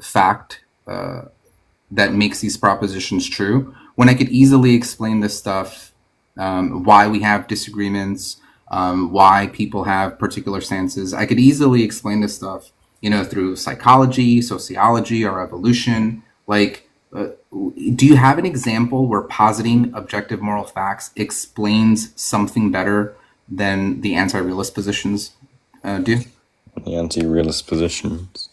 C: fact that makes these propositions true when I could easily explain this stuff, why we have disagreements, why people have particular stances? I could easily explain this stuff, through psychology, sociology, or evolution. Like, do you have an example where positing objective moral facts explains something better than the anti-realist positions do?
B: The anti-realist positions.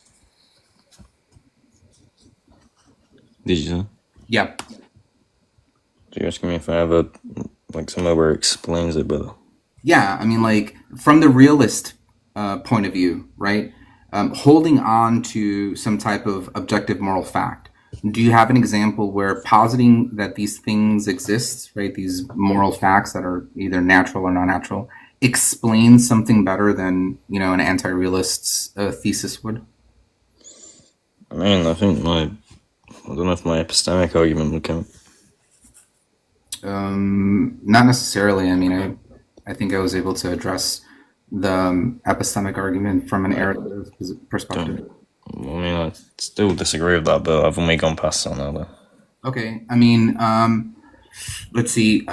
B: Did you say?
C: Yeah.
B: So you're asking me if I have somewhere where it explains it better?
C: Yeah, I mean, like, from the realist point of view, right? Holding on to some type of objective moral fact. Do you have an example where positing that these things exist, right? These moral facts that are either natural or non-natural, explain something better than, an anti-realist's thesis would?
B: I mean, I don't know if my epistemic argument would count.
C: Not necessarily. I mean, I think I was able to address the epistemic argument from an Arab perspective.
B: I mean, I still disagree with that, but I've only gone past that now, though.
C: Okay. I mean, let's see.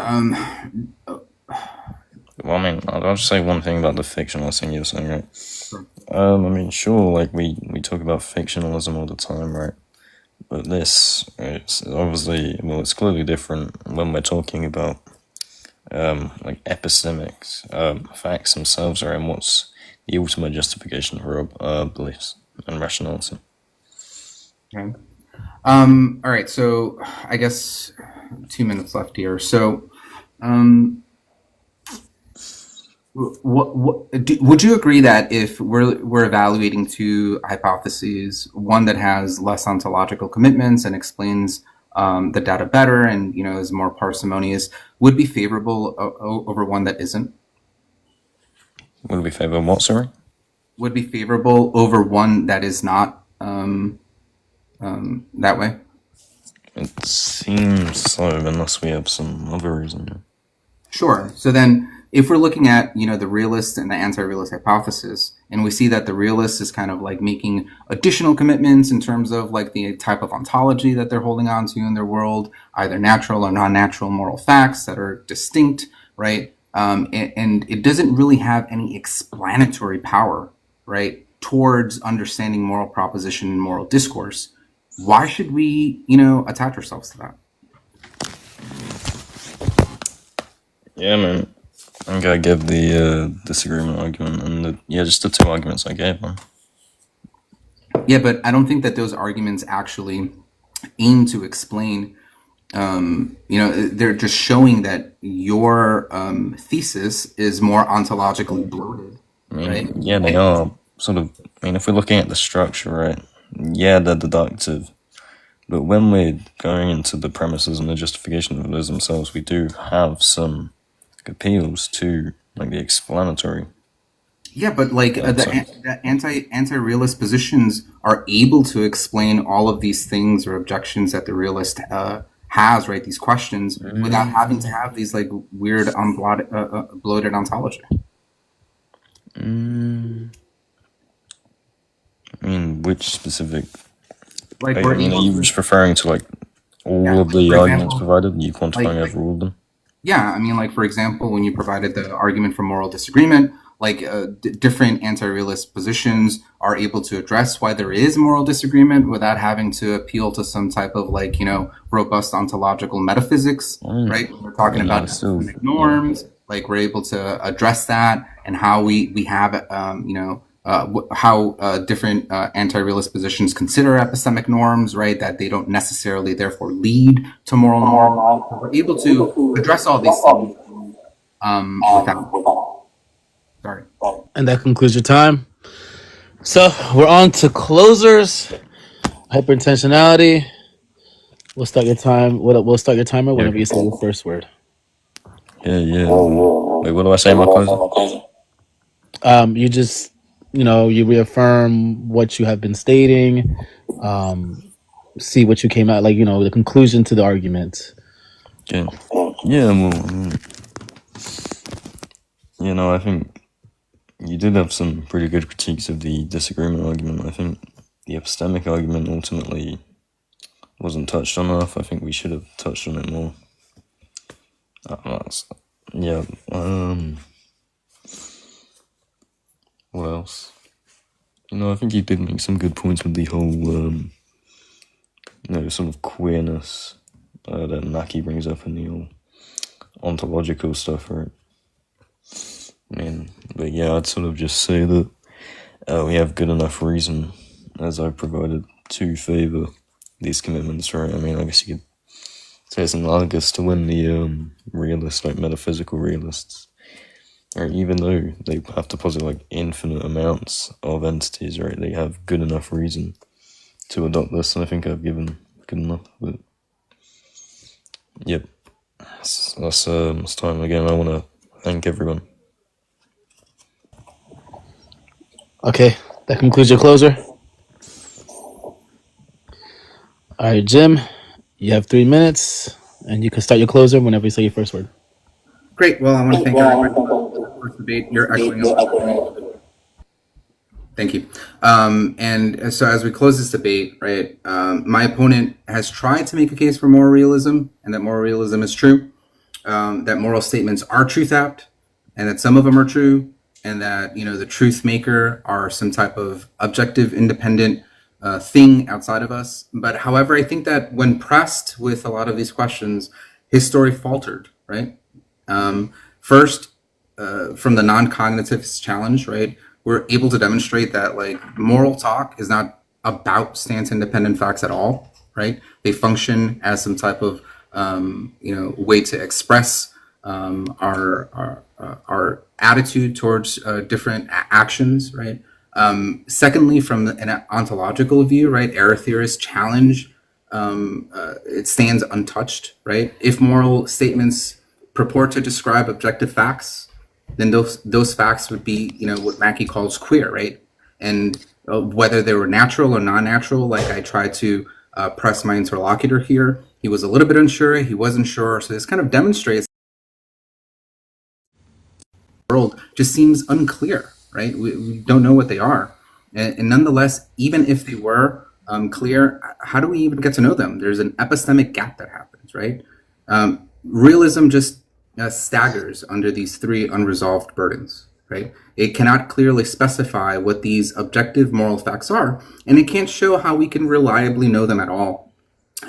B: Well, I mean, I'll just say one thing about the fictionalist thing you're saying, right?
C: Sure.
B: I mean, sure, like, we talk about fictionalism all the time, right? But this, it's obviously, well, it's clearly different when we're talking about, like, epistemics, facts themselves, right? And what's the ultimate justification for beliefs and rationality.
C: Okay. All right. So I guess 2 minutes left here. So, would you agree that if we're evaluating two hypotheses, one that has less ontological commitments and explains the data better and is more parsimonious, would be favorable over one that isn't?
B: Would be favorable what, sorry?
C: Would be favorable over one that is not that way?
B: It seems so, unless we have some other reason.
C: Sure. So then, if we're looking at, the realist and the anti-realist hypothesis, and we see that the realist is kind of like making additional commitments in terms of like the type of ontology that they're holding on to in their world, either natural or non-natural moral facts that are distinct, right? And it doesn't really have any explanatory power, right, towards understanding moral proposition and moral discourse. Why should we, attach ourselves to that?
B: Yeah, man. I'm gonna give the disagreement argument and just the two arguments I gave, man.
C: Yeah, but I don't think that those arguments actually aim to explain. They're just showing that your thesis is more ontologically bloated.
B: I mean,
C: right?
B: Yeah, they are sort of. I mean, if we're looking at the structure, right? Yeah, they're deductive, but when we're going into the premises and the justification of those themselves, we do have some appeals to like the explanatory.
C: Yeah, but like the anti-realist positions are able to explain all of these things or objections that the realist has, right? These questions without having to have these like weird bloated ontology.
B: I mean, which specific?
C: Like,
B: I mean, are you just referring to like all of the arguments provided? You quantifying over all of them?
C: Yeah, I mean, like, for example, when you provided the argument for moral disagreement, like different anti-realist positions are able to address why there is moral disagreement without having to appeal to some type of like, robust ontological metaphysics, right? We're talking about norms, like we're able to address that and how we have, how different anti-realist positions consider epistemic norms, right? That they don't necessarily therefore lead to moral norms. We're able to address all these things without. Sorry.
A: And that concludes your time. So we're on to closers. Hyperintentionality. We'll start your time. We'll start your timer whenever you say the first word.
B: Yeah. Wait, what do I say in my closing?
A: You just, you reaffirm what you have been stating. See what you came out like. The conclusion to the argument.
B: Okay. Yeah. Well, I think you did have some pretty good critiques of the disagreement argument. I think the epistemic argument ultimately wasn't touched on enough. I think we should have touched on it more. What else? I think you did make some good points with the whole, sort of queerness that Naki brings up in the whole ontological stuff, right? But yeah, I'd sort of just say that we have good enough reason, as I've provided, to favour these commitments, right? I mean, I guess you could say it's analogous to when the realists, like metaphysical realists, right, even though they have to posit like infinite amounts of entities, right, they have good enough reason to adopt this, and I think I've given good enough. But yep, that's time again. I want to thank everyone.
A: Okay, that concludes your closer. All right, Jim, you have 3 minutes, and you can start your closer whenever you say your first word.
C: Great. Well, I want to thank everybody for the first debate. You're echoing a little bit. Thank you. And so as we close this debate, right, my opponent has tried to make a case for moral realism and that moral realism is true, that moral statements are truth apt, and that some of them are true, and that, the truth maker are some type of objective, independent thing outside of us. But however, I think that when pressed with a lot of these questions, his story faltered, right? First, from the non-cognitive challenge, right, we're able to demonstrate that moral talk is not about stance independent facts at all, right? They function as some type of way to express our attitude towards different actions, right? Secondly, from an ontological view, right, error theorists challenge it stands untouched, right? If moral statements purport to describe objective facts, then those facts would be, what Mackey calls queer, right? And whether they were natural or non-natural, like I tried to press my interlocutor here, he was a little bit unsure, he wasn't sure. So this kind of demonstrates the world just seems unclear, right? We don't know what they are. And nonetheless, even if they were clear, how do we even get to know them? There's an epistemic gap that happens, right? Realism just staggers under these three unresolved burdens, right? It cannot clearly specify what these objective moral facts are, and it can't show how we can reliably know them at all.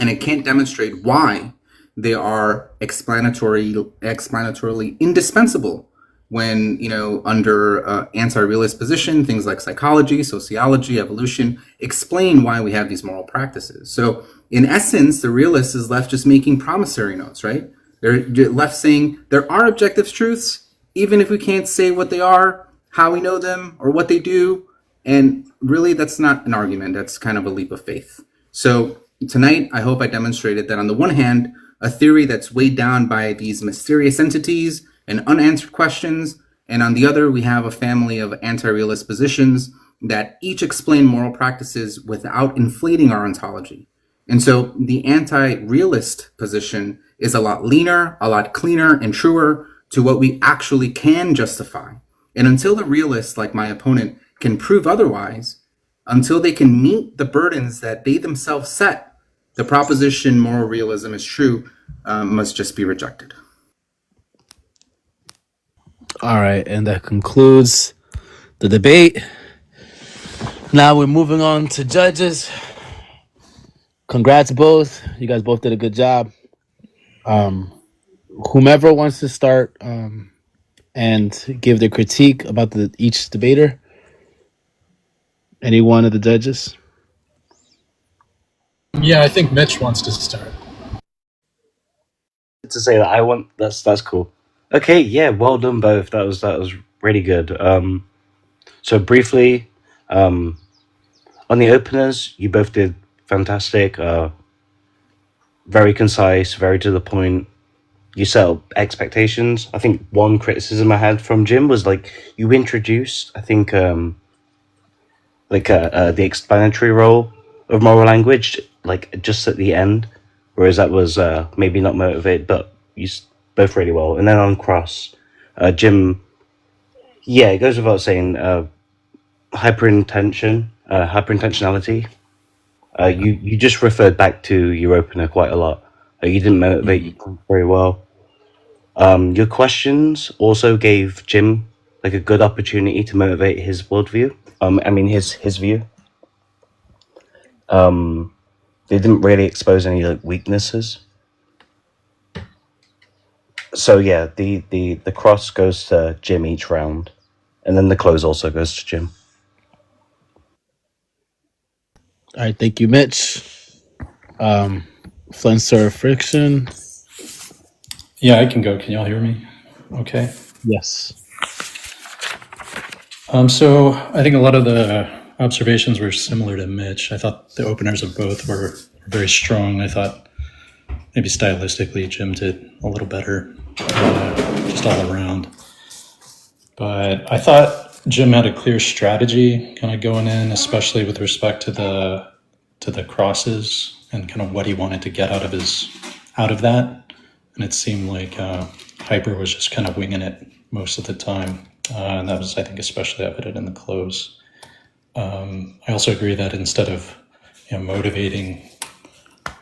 C: And it can't demonstrate why they are explanatorily indispensable when, under anti-realist position, things like psychology, sociology, evolution, explain why we have these moral practices. So in essence, the realist is left just making promissory notes, right? They're left saying there are objective truths, even if we can't say what they are, how we know them, or what they do. And really, that's not an argument. That's kind of a leap of faith. So tonight, I hope I demonstrated that on the one hand, a theory that's weighed down by these mysterious entities and unanswered questions, and on the other, we have a family of anti-realist positions that each explain moral practices without inflating our ontology. And so the anti-realist position is a lot leaner, a lot cleaner, and truer to what we actually can justify. And until the realists, like my opponent, can prove otherwise, until they can meet the burdens that they themselves set, the proposition moral realism is true must just be rejected.
A: All right, and that concludes the debate. Now we're moving on to judges. Congrats both. You guys both did a good job. Whomever wants to start and give their critique about each debater. Any one of the judges?
D: Yeah, I think Mitch wants to start.
E: To say that I want that's cool. Okay, yeah, well done both. That was really good. So briefly, on the openers, you both did fantastic. Very concise, very to the point. You set up expectations. I think one criticism I had from Jim was you introduced, I think, the explanatory role of moral language, just at the end, whereas that was maybe not motivated, but you both really well. And then on cross, Jim, yeah, it goes without saying, hyperintentionality. You just referred back to your opener quite a lot. You didn't motivate you very well. Your questions also gave Jim a good opportunity to motivate his worldview. His view. They didn't really expose any weaknesses. So yeah, the cross goes to Jim each round, and then the close also goes to Jim.
A: All right, thank you, Mitch. Flenser Friction.
D: Yeah, I can go. Can y'all hear me? Okay.
A: Yes.
D: So I think a lot of the observations were similar to Mitch. I thought the openers of both were very strong. I thought maybe stylistically Jim did a little better, just all around. But I thought Jim had a clear strategy kind of going in, especially with respect to the crosses and kind of what he wanted to get out of that. And it seemed like Hyper was just kind of winging it most of the time. And that was, I think, especially evident in the close. I also agree that instead of motivating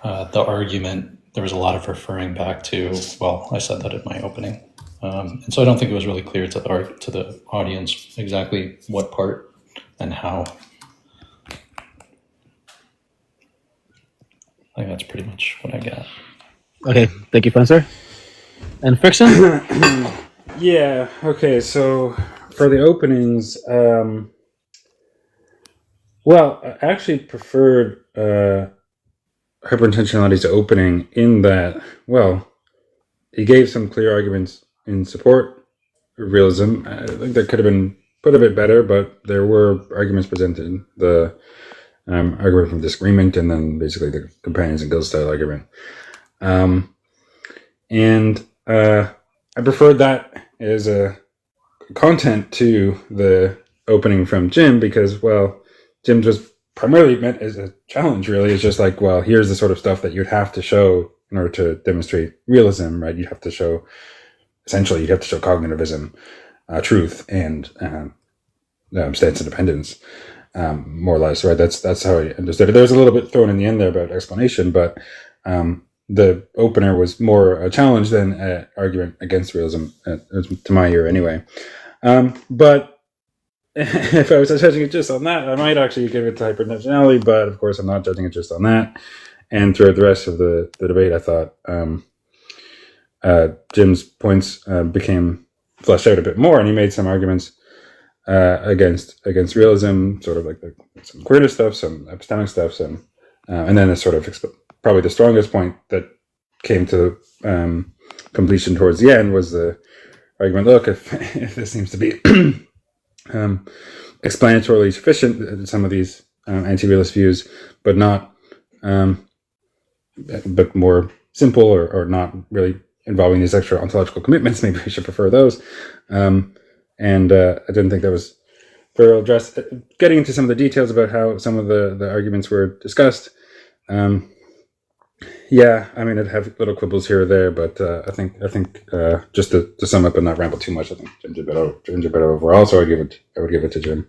D: the argument, there was a lot of referring back to, well, I said that in my opening. And so I don't think it was really clear to the audience exactly what part and how. I think that's pretty much what I got.
A: Okay, thank you, Spencer. And Friction?
F: Yeah, okay, so for the openings, well, I actually preferred Hyperintentionality's opening in that, well, he gave some clear arguments in support of realism. I think that could have been put a bit better, but there were arguments presented. The argument from disagreement, and then basically the companions and guild style argument. I preferred that as a content to the opening from Jim because, well, Jim just primarily meant as a challenge, really. It's just like, well, here's the sort of stuff that you'd have to show in order to demonstrate realism, right? You'd have to show cognitivism, truth, and stance independence, more or less, right? That's how I understood it. There's a little bit thrown in the end there about explanation, but the opener was more a challenge than an argument against realism, to my ear anyway. But if I was judging it just on that, I might actually give it to Hyperintentionality, but of course I'm not judging it just on that. And throughout the rest of the debate, I thought Jim's points became fleshed out a bit more, and he made some arguments against realism, sort of like some queerness stuff, some epistemic stuff, and then a sort of probably the strongest point that came to completion towards the end was the argument, look, if this seems to be explanatorily sufficient, some of these anti-realist views, but not but more simple or not really involving these extra ontological commitments, maybe we should prefer those. And I didn't think that was very well addressed. Getting into some of the details about how some of the arguments were discussed, yeah, I mean, I'd have little quibbles here or there, but I think just to sum up and not ramble too much, I think Jim did better overall. So I would give it to Jim.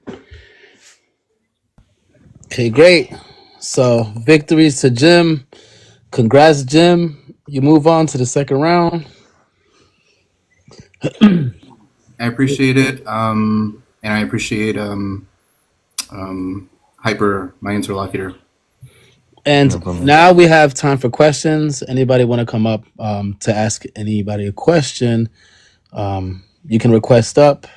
A: Okay, great. So victories to Jim. Congrats, Jim. You move on to the second round.
C: I appreciate it, and I appreciate Hyper, my interlocutor.
A: And
B: No problem.
A: now we have time for questions. Anybody want to come up to ask anybody a question? You can request up.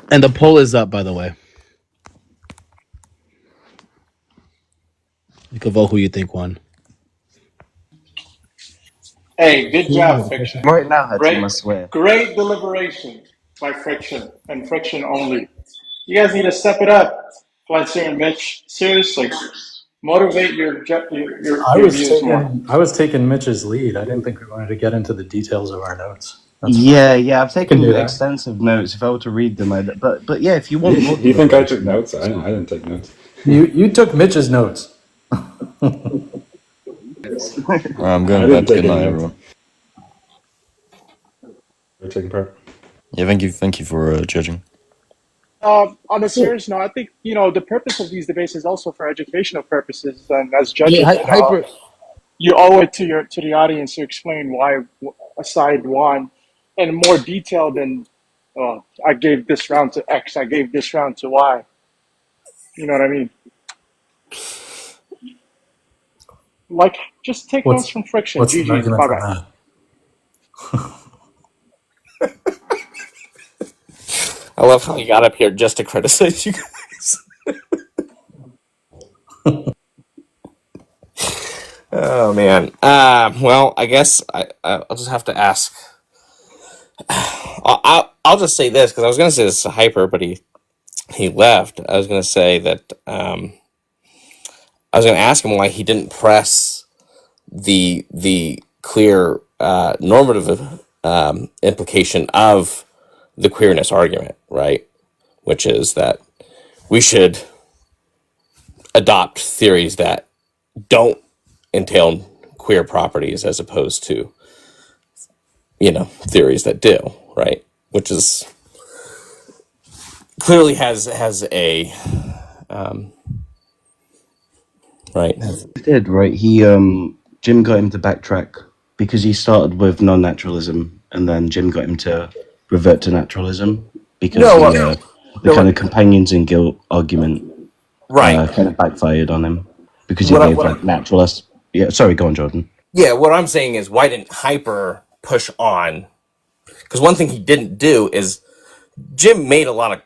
A: And the poll is up, by the way. You can vote who you think won.
G: Hey, good job, Fiction.
H: Right now, Hatim, I
G: Great,
H: swear.
G: great deliberation by Friction and Friction only. You guys need to step it up, Fletcher and Mitch. Seriously, motivate your views more.
D: I was taking Mitch's lead. I didn't think we wanted to get into the details of our notes.
H: Yeah, I've taken
D: do that.
H: extensive notes. If I were to read them, but yeah, if you want more,
F: Do you think I took notes? I didn't take notes.
D: You took Mitch's notes.
B: I'm going to bed. Good night, everyone.
F: We're taking part.
B: Yeah, thank you for judging.
G: On a serious note, I think the purpose of these debates is also for educational purposes, and as judges,
A: Hyper.
G: you owe it to the audience to explain why a side won in more detail than I gave this round to X, I gave this round to Y. You know what I mean? Like, just take notes from Friction.
D: What's the
G: GG.
D: argument
G: Bye
D: for
G: bye.
D: that?
I: I love how you got up here just to criticize you guys. Oh man. Well, I guess I'll just have to ask. I'll just say this because I was going to say this to Hyper, but he left. I was going to say that I was going to ask him why he didn't press the clear normative implication of the queerness argument, right? Which is that we should adopt theories that don't entail queer properties as opposed to, theories that do, right? Which is clearly has a right.
H: He did, right? Jim got him to backtrack because he started with non-naturalism, and then Jim got him to revert to naturalism because the kind of companions in guilt argument
I: Right.
H: kind of backfired on him because he
I: What I-
H: gave
I: what
H: like naturalist. Yeah, sorry, go on, Jordan.
I: Yeah, what I'm saying is, why didn't Hyper push on? Because one thing he didn't do is Jim made a lot of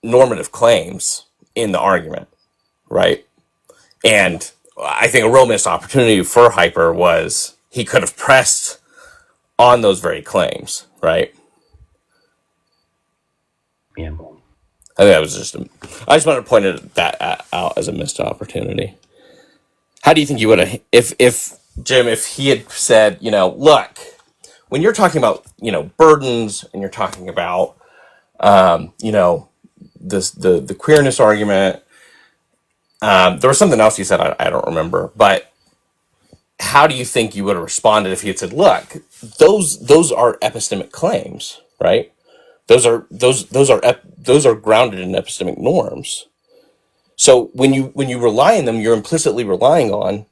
I: normative claims in the argument, right? And I think a real missed opportunity for Hyper was he could have pressed on those very claims, right?
H: Yeah.
I: I think that was I just wanted to point that out as a missed opportunity. How do you think you would have, if Jim, if he had said, look, when you're talking about, burdens, and you're talking about, the queerness argument, there was something else he said, I don't remember, but how do you think you would have responded if he had said, look, those are epistemic claims, right? Those are grounded in epistemic norms. So when you rely on them, you're implicitly relying on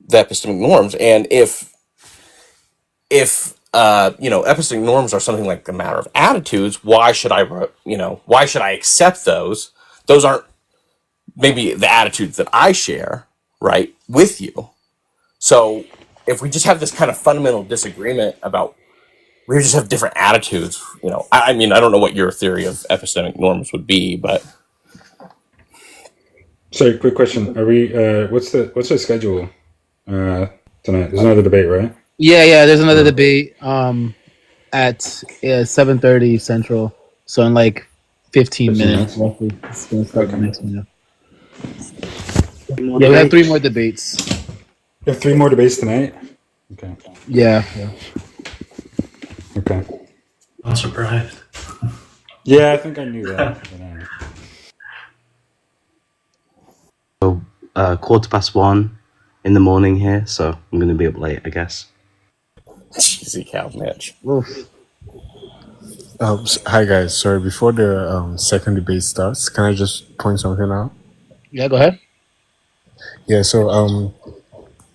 I: the epistemic norms. And if epistemic norms are something like a matter of attitudes, why should I accept those? Those aren't maybe the attitudes that I share, right, with you. So if we just have this kind of fundamental disagreement about, we just have different attitudes, I mean, I don't know what your theory of epistemic norms would be, but
F: Sorry, quick question. Are we? What's the schedule tonight? There's another debate, right?
A: Yeah. There's another debate at 7:30 Central. So in like 15 minutes, roughly. It's gonna start the next one. Yeah, we have 3 more debates.
F: You have 3 more debates tonight. Okay.
A: Yeah.
F: Okay.
D: Not surprised.
F: Yeah, I think I knew that.
H: So 1:15 in the morning here, so I'm going to be up late, I guess.
I: cheesy cow, Mitch.
J: Hi guys, sorry, before the second debate starts, can I just point something out?
A: Yeah, go ahead.
J: Yeah, so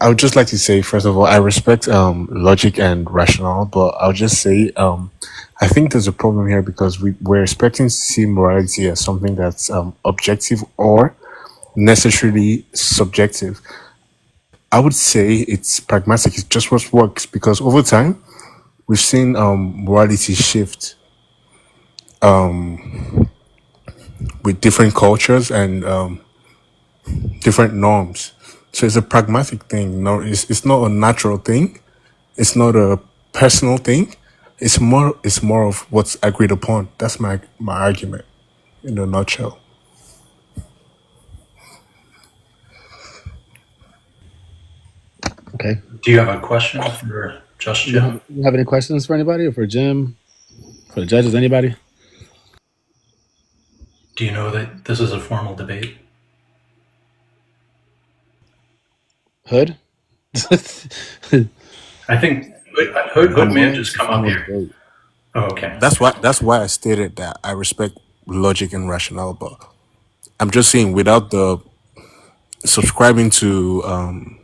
J: I would just like to say, first of all, I respect logic and rationale, but I'll just say I think there's a problem here because we're expecting to see morality as something that's objective or necessarily subjective. I would say it's pragmatic, it's just what works, because over time we've seen morality shift with different cultures and different norms. So it's a pragmatic thing. No, it's not a natural thing. It's not a personal thing. It's more of what's agreed upon. That's my argument in a nutshell.
A: Okay.
D: Do you have a question for just Jim?
A: You have any questions for anybody, or for Jim, for the judges, anybody?
D: Do you know that this is a formal debate?
A: Hood?
D: I think Hood may have just come up here. Oh, okay.
J: That's why I stated that I respect logic and rationale, but I'm just saying without the subscribing to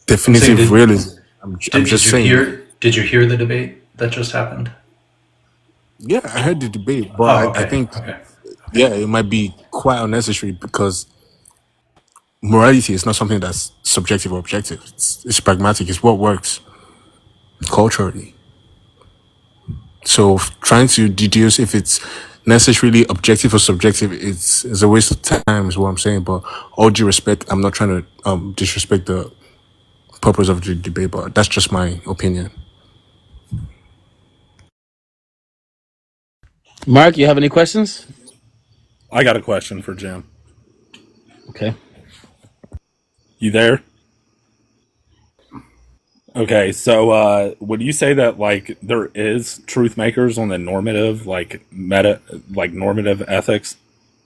J: definitive realism. I'm just saying.
D: Did you hear the debate that just happened?
J: Yeah, I heard the debate, but
D: okay.
J: I think it might be quite unnecessary because morality is not something that's subjective or objective. It's pragmatic. It's what works culturally. So trying to deduce if it's necessarily objective or subjective is a waste of time, is what I'm saying. But all due respect, I'm not trying to disrespect the purpose of the debate, but that's just my opinion.
A: Mark, you have any questions?
K: I got a question for Jim.
A: Okay.
K: You there? Okay, so would you say that like there is truth makers on the normative, like normative ethics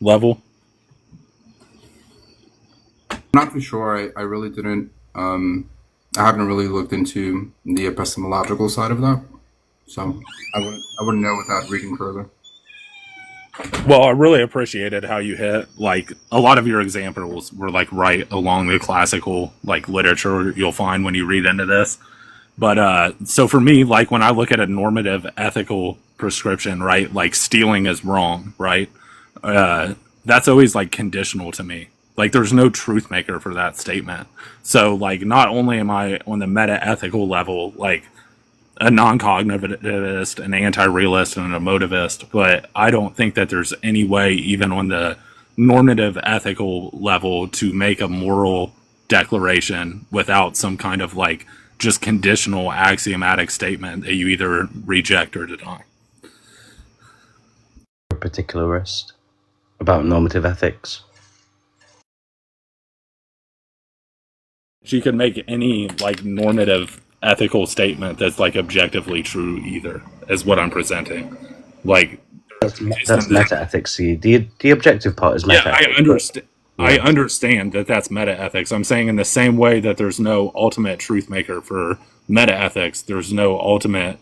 K: level?
C: I'm not too sure. I really didn't. I haven't really looked into the epistemological side of that, so I wouldn't know without reading further.
K: Well, I really appreciated how you hit like a lot of your examples were like right along the classical like literature you'll find when you read into this. But so for me, like when I look at a normative ethical prescription, right, like stealing is wrong, right? That's always like conditional to me. Like there's no truth maker for that statement. So like not only am I on the meta ethical level, like a non-cognitivist, an anti-realist, and an emotivist, but I don't think that there's any way, even on the normative ethical level, to make a moral declaration without some kind of like just conditional axiomatic statement that you either reject or deny.
E: A particularist about normative ethics.
K: She could make any like normative ethical statement that's like objectively true either, is what I'm presenting. Like
E: That's meta ethics. The objective part is meta.
K: Yeah, I understand. I understand that that's meta ethics. I'm saying in the same way that there's no ultimate truth maker for meta ethics, there's no ultimate,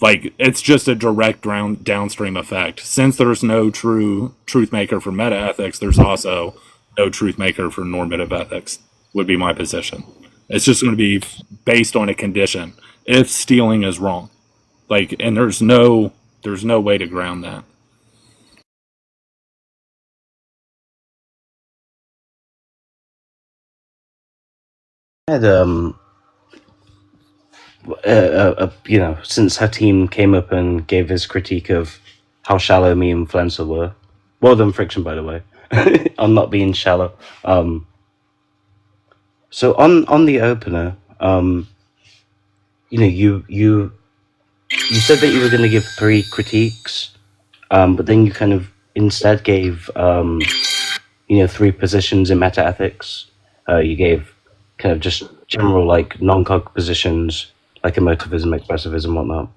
K: like, it's just a direct downstream effect. Since there's no true truth maker for meta ethics, there's also no truth maker for normative ethics, would be my position. It's just going to be based on a condition. If stealing is wrong, like, and there's no way to ground that.
E: Had since Hatim came up and gave his critique of how shallow me and Flenser were. Well done, Friction, by the way, on not being shallow. So on the opener, you said that you were going to give 3 critiques, but then you kind of instead gave 3 positions in meta ethics. You gave kind of just general like non-cog positions like emotivism, expressivism, whatnot,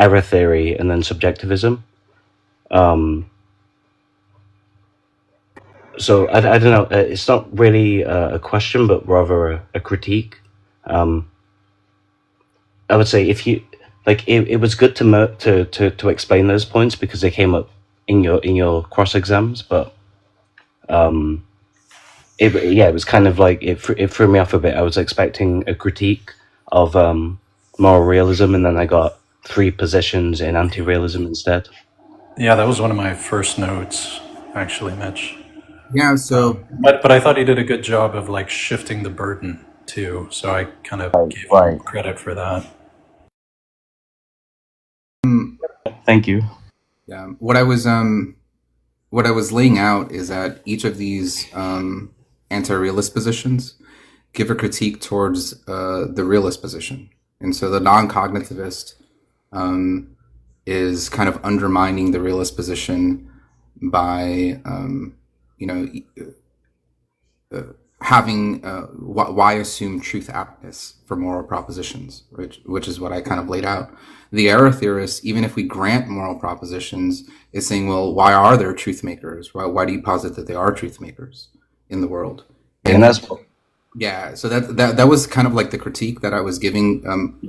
E: error theory, and then subjectivism. So I don't know. It's not really a question, but rather a critique. I would say if you like, it was good to explain those points because they came up in your cross exams, but it was kind of like it threw me off a bit. I was expecting a critique of moral realism, and then I got 3 positions in anti-realism instead.
D: Yeah, that was one of my first notes, actually, Mitch.
C: Yeah, so
D: But I thought he did a good job of like shifting the burden too, so I kind of gave him credit for that.
E: Thank you.
C: yeah, what I was laying out is that each of these anti-realist positions give a critique towards the realist position, and so the non-cognitivist is kind of undermining the realist position by having why assume truth aptness for moral propositions, which is what I kind of laid out. The error theorist, even if we grant moral propositions, is saying, well, why are there truth makers? Why do you posit that they are truth makers in the world?
E: And that's
C: So that was kind of like the critique that I was giving.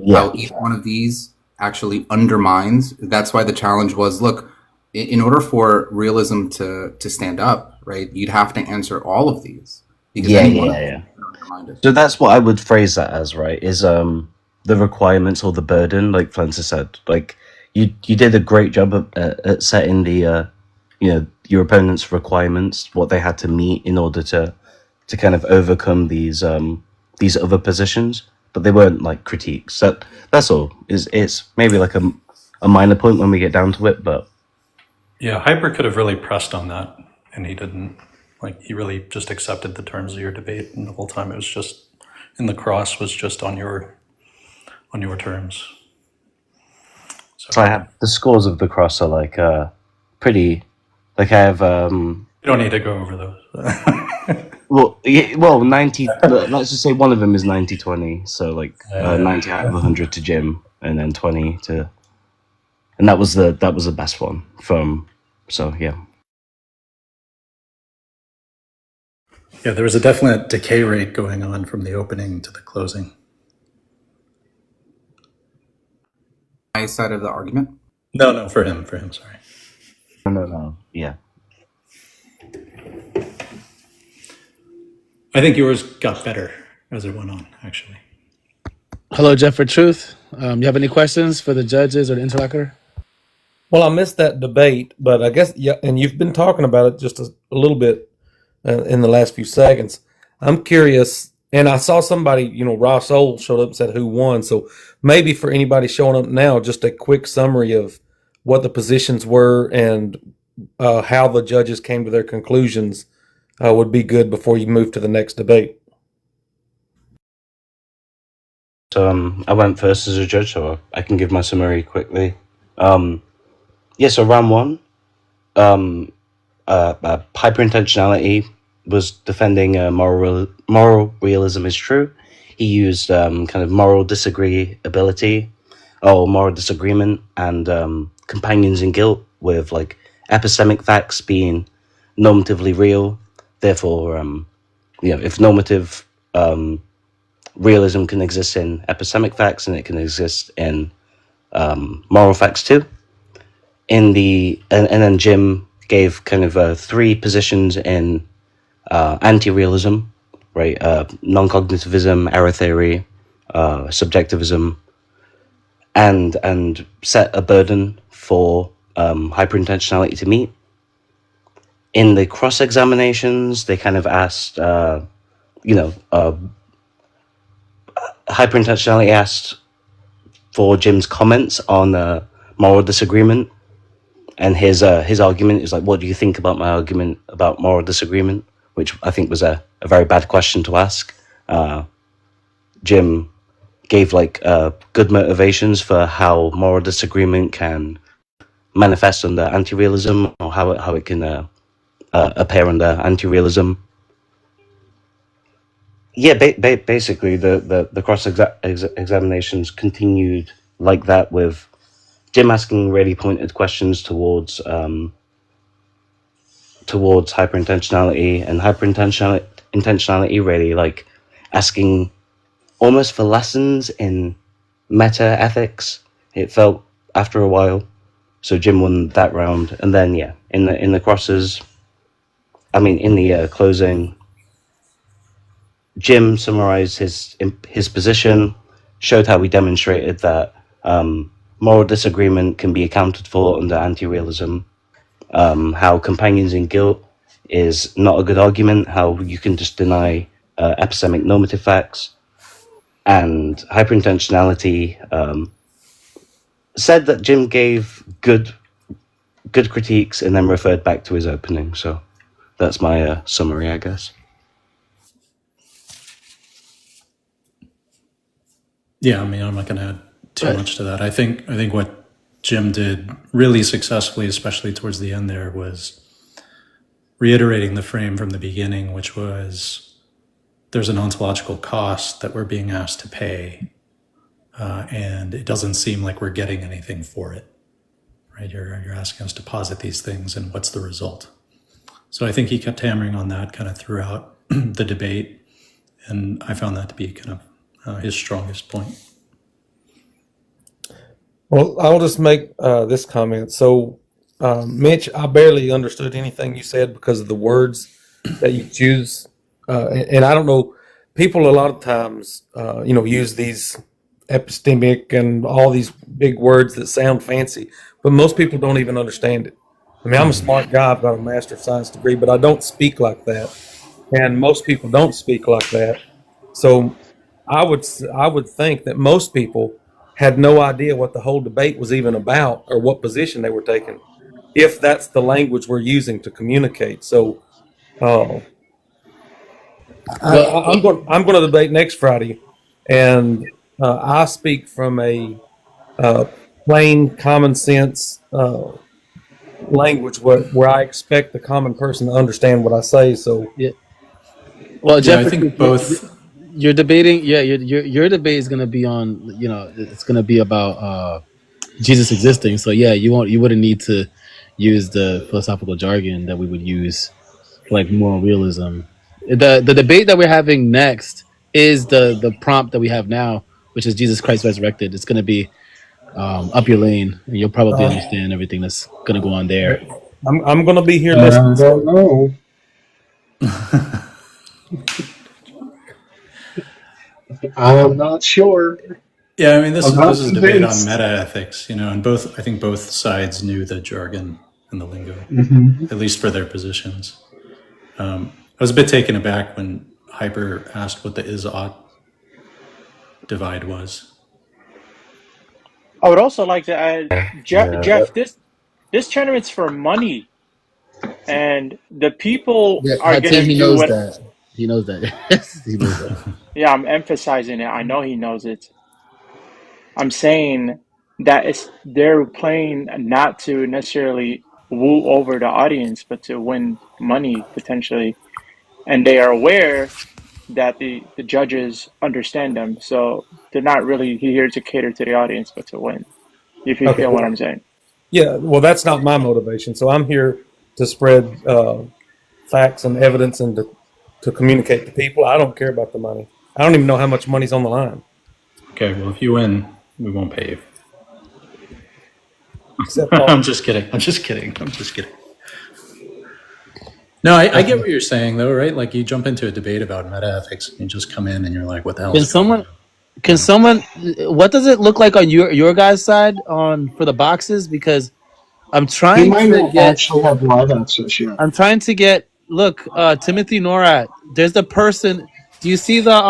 C: How each one of these actually undermines. That's why the challenge was: look, in order for realism to stand up, right, you'd have to answer all of these.
E: Yeah. So that's what I would phrase that as, right? Is the requirements or the burden, like Flenser said. Like you did a great job at setting the your opponent's requirements, what they had to meet in order to kind of overcome these other positions, but they weren't like critiques. That's all. It's maybe like a minor point when we get down to it, but
D: Yeah, Hyper could have really pressed on that, and he didn't. Like, he really just accepted the terms of your debate, and the whole time it was just, and the cross was just on your terms.
E: So I have the scores of the cross are like pretty. Like I have.
D: You don't need to go over those.
E: Well, yeah, well, 90. Let's just say one of them is 90-20. So like 90 out of 100 to Jim, and then 20 to, and that was the best one from. So yeah.
D: Yeah, there was a definite decay rate going on from the opening to the closing.
C: My side of the argument.
D: No, for him, sorry.
E: No. Yeah.
D: I think yours got better as it went on, actually.
A: Hello, Jeff for Truth. You have any questions for the judges or the interlocutor?
L: Well, I missed that debate, but I guess, yeah, and you've been talking about it just a little bit in the last few seconds. I'm curious, and I saw somebody, Ross Ohl showed up and said who won. So maybe for anybody showing up now, just a quick summary of what the positions were and how the judges came to their conclusions would be good before you move to the next debate.
E: So I went first as a judge, so I can give my summary quickly. So round one, hyperintentionality was defending moral realism is true. He used kind of moral disagreeability or moral disagreement and companions in guilt with like epistemic facts being normatively real. Therefore, if normative realism can exist in epistemic facts, and it can exist in moral facts too. And then Jim gave kind of three positions in anti-realism, right? Non-cognitivism, error theory, subjectivism, and set a burden for hyperintentionality to meet. In the cross-examinations, they kind of asked, hyperintentionality asked for Jim's comments on moral disagreement. And his argument is like, what do you think about my argument about moral disagreement? Which I think was a very bad question to ask. Jim gave like good motivations for how moral disagreement can manifest under anti-realism, or how it can appear under anti-realism. Yeah, basically the cross examinations continued like that, with Jim asking really pointed questions towards hyperintentionality, and hyperintentionality really like asking almost for lessons in meta ethics. It felt after a while, so Jim won that round. And then in the crosses, in the closing, Jim summarized his position, showed how we demonstrated that moral disagreement can be accounted for under anti-realism, how companions in guilt is not a good argument, how you can just deny epistemic normative facts, and hyperintentionality said that Jim gave good critiques and then referred back to his opening. So that's my summary, I guess.
D: Yeah, I'm not going to add too much to that. I think what Jim did really successfully, especially towards the end there, was reiterating the frame from the beginning, which was there's an ontological cost that we're being asked to pay, and it doesn't seem like we're getting anything for it. Right? You're asking us to posit these things, and what's the result? So I think he kept hammering on that kind of throughout the debate, and I found that to be kind of his strongest point.
L: Well, I'll just make this comment. So, Mitch, I barely understood anything you said because of the words that you choose. And I don't know, people a lot of times, use these epistemic and all these big words that sound fancy, but most people don't even understand it. I'm a smart guy. I've got a Master of Science degree, but I don't speak like that. And most people don't speak like that. So I would think that most people had no idea what the whole debate was even about or what position they were taking, if that's the language we're using to communicate. So I'm going to debate next Friday, and I speak from a plain common sense language where I expect the common person to understand what I say. So
A: Yeah. Well,
D: Yeah, I
A: Jefferson,
D: think both.
A: you're debating. Yeah, your debate is going to be on. It's going to be about Jesus existing. So yeah, you wouldn't need to use the philosophical jargon that we would use for like moral realism. The debate that we're having next is the prompt that we have now, which is Jesus Christ resurrected. It's going to be up your lane, and you'll probably
L: Uh,
A: understand everything that's going to go on there.
L: I'm going to be here
F: I
L: listening.
F: don't know. I'm not sure.
D: Yeah, I mean, this
F: I'm not
D: is a debate on
F: convinced.
D: meta ethics, and I think both sides knew the jargon and the lingo, at least for their positions. I was a bit taken aback when Hyper asked what the is-ought divide was.
G: I would also like to add,
E: Yeah.
G: Jeff, this tournament's for money, and the people are
A: Yeah, Tim,
G: gonna
A: he
G: do
A: knows
G: what.
A: that. He knows that. Yes, he knows that.
G: Yeah, I'm emphasizing it. I know he knows it. I'm saying that they're playing not to necessarily woo over the audience, but to win money potentially, and they are aware that the judges understand them, so they're not really here to cater to the audience, but to win. If you
L: Okay.
G: feel what I'm saying.
L: Yeah, well, that's not my motivation. So I'm here to spread facts and evidence and to communicate to people. I don't care about the money. I don't even know how much money's on the line.
D: Okay, well, if you win, we won't pay you.
L: Except
D: I'm just kidding. No, I get what you're saying, though, right? Like, you jump into a debate about meta ethics, and you just come in and you're like, what the hell
A: Can
D: is going on?
A: someone? What does it look like on your guys' side on for the boxes? Because I'm
M: He
A: trying
M: might
A: to
M: not
A: get.
M: actually have live access yet.
A: I'm trying to get. Look, Timothy Norat. There's the person. Do you see the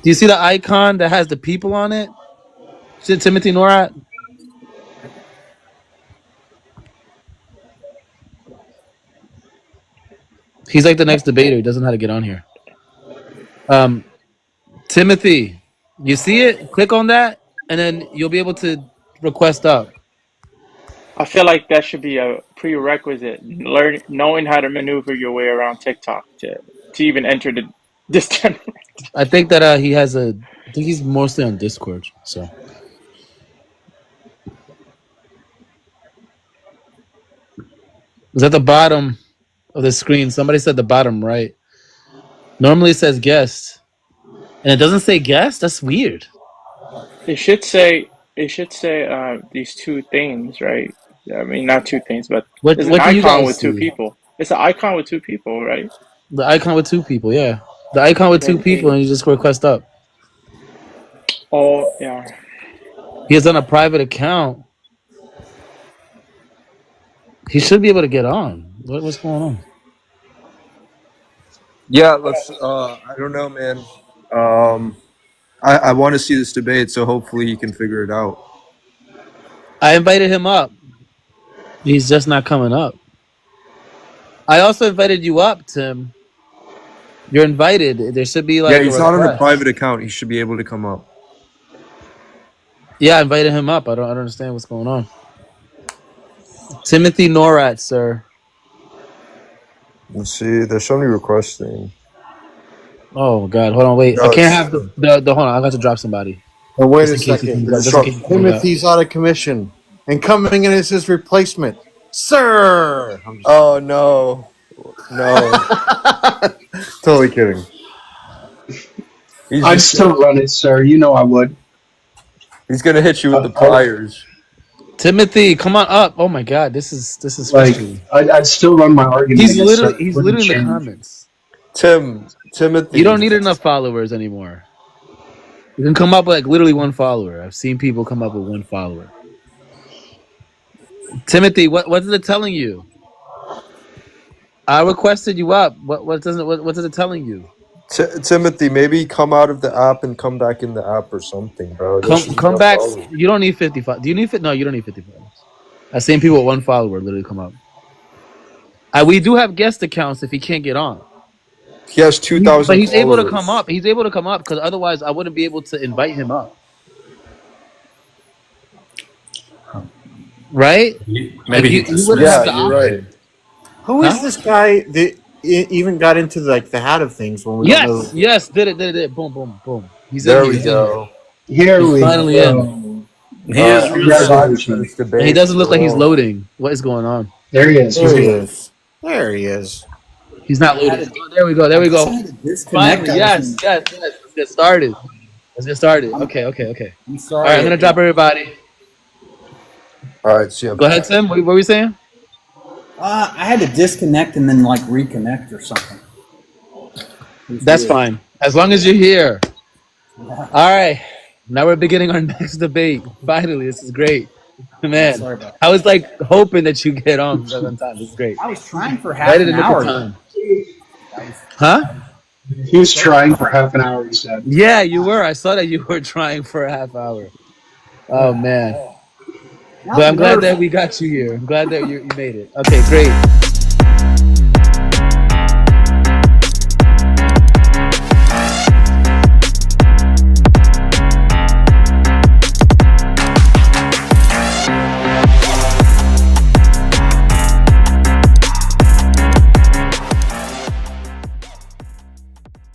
A: Do you see the icon that has the people on it? Is it Timothy Norat? He's like the next debater. He doesn't know how to get on here. Timothy, you see it? Click on that, and then you'll be able to request up.
G: I feel like that should be a prerequisite. Knowing how to maneuver your way around TikTok to even enter this tournament.
A: I think that he has a. I think he's mostly on Discord. So it's at the bottom of the screen. Somebody said the bottom right. Normally it says guest, and it doesn't say guest. That's weird.
G: It should say these two things, right? I mean, not two things, but
A: What
G: there's an
A: What do you
G: icon
A: guys
G: with two
A: see?
G: people. It's an icon with two people, right?
A: The icon with two people. Yeah, the icon with two
G: Then
A: people, and you just request up.
G: oh yeah.
A: He has done a private account. He should be able to get on. What's going on?
N: Yeah, let's. I don't know, man. I want to see this debate, so hopefully he can figure it out.
A: I invited him up. He's just not coming up. I also invited you up, Tim. You're invited. There should be like
N: Yeah, he's not on a
A: request.
N: private account. He should be able to come up.
A: Yeah, I invited him up. I don't understand what's going on. Timothy Norat, sir.
N: Let's see. There's somebody requesting.
A: Oh God, hold on, wait.
N: No,
A: I can't
N: it's-
A: have the hold on. I got to drop somebody.
O: Oh, wait
A: Just
O: a
A: in case he
O: second.
A: comes up. Just in case he comes up.
O: Timothy's out of commission, and coming in as his replacement, sir. I'm just-
N: Oh no, no. Totally kidding. He's
M: I'd
N: just-
M: still run it, sir. You know I would.
N: He's gonna hit you with the pliers.
A: Timothy, come on up. Oh my God, this is
M: Like,
A: frustrating.
M: I'd still run my argument.
A: He's
M: against
A: literally
M: it.
A: he's
M: Wouldn't
A: literally in the
M: change.
A: comments.
N: Timothy.
A: You don't need enough followers anymore. You can come up with like literally one follower. I've seen people come up with one follower. Timothy, what is it telling you? I requested you up. What is it telling you?
N: Timothy, maybe come out of the app and come back in the app or something, bro.
A: Come back. You don't need 55. Do you need No, you don't need 55. I've seen people with one follower literally come up. We do have guest accounts if he can't get on.
N: He has 2,000.
A: But he's able to come up. He's able to come up because otherwise I wouldn't be able to invite him up. Right?
D: Maybe
A: you wouldn't have the
N: you're
A: option.
N: right.
O: Who is this guy? even got into like the hat of things when we don't know.
A: Yes, did it. Boom, boom, boom. He's in
O: There
A: here.
O: we
A: He's in here.
O: go.
M: Here
A: He's
M: we
A: finally in,
M: go.
I: He is
N: I'm
I: really
N: excited for
M: Congratulations.
N: this
A: and he
N: debate.
A: doesn't look like he's
N: So,
A: loading. What is going on?
M: There he is. He's
O: There he
M: here.
O: is. There he is.
A: He's not
P: I had
A: loading.
P: to,
A: Oh, there we go. There
P: I
A: we
P: guess
A: go.
P: I had to disconnect.
A: Finally,
P: I
A: yes. Let's get started.
P: I'm,
A: Okay.
P: I'm
A: All right, I'm
P: sorry.
A: gonna drop everybody.
N: all right, see you.
A: Go ahead, Tim. What were we saying?
P: I had to disconnect and then like reconnect or something. It was
A: That's
P: weird.
A: fine. As long as you're here.
P: Yeah.
A: All right. Now we're beginning our next debate. Finally, this is great.
P: Yeah,
A: Man,
P: sorry about
A: I was like hoping that you get on on time. This is great.
P: that. I was trying for half
A: Right in
P: an
A: the nick of
P: hour.
A: time.
P: That was
A: Huh?
M: He was trying for half an hour, he said.
A: Yeah, you were. I saw that you were trying for a half hour. Oh
P: yeah.
A: man.
P: Now
A: But
P: I'm
A: I'm glad
P: nervous.
A: that we got you here. I'm glad that you made it. Okay, great.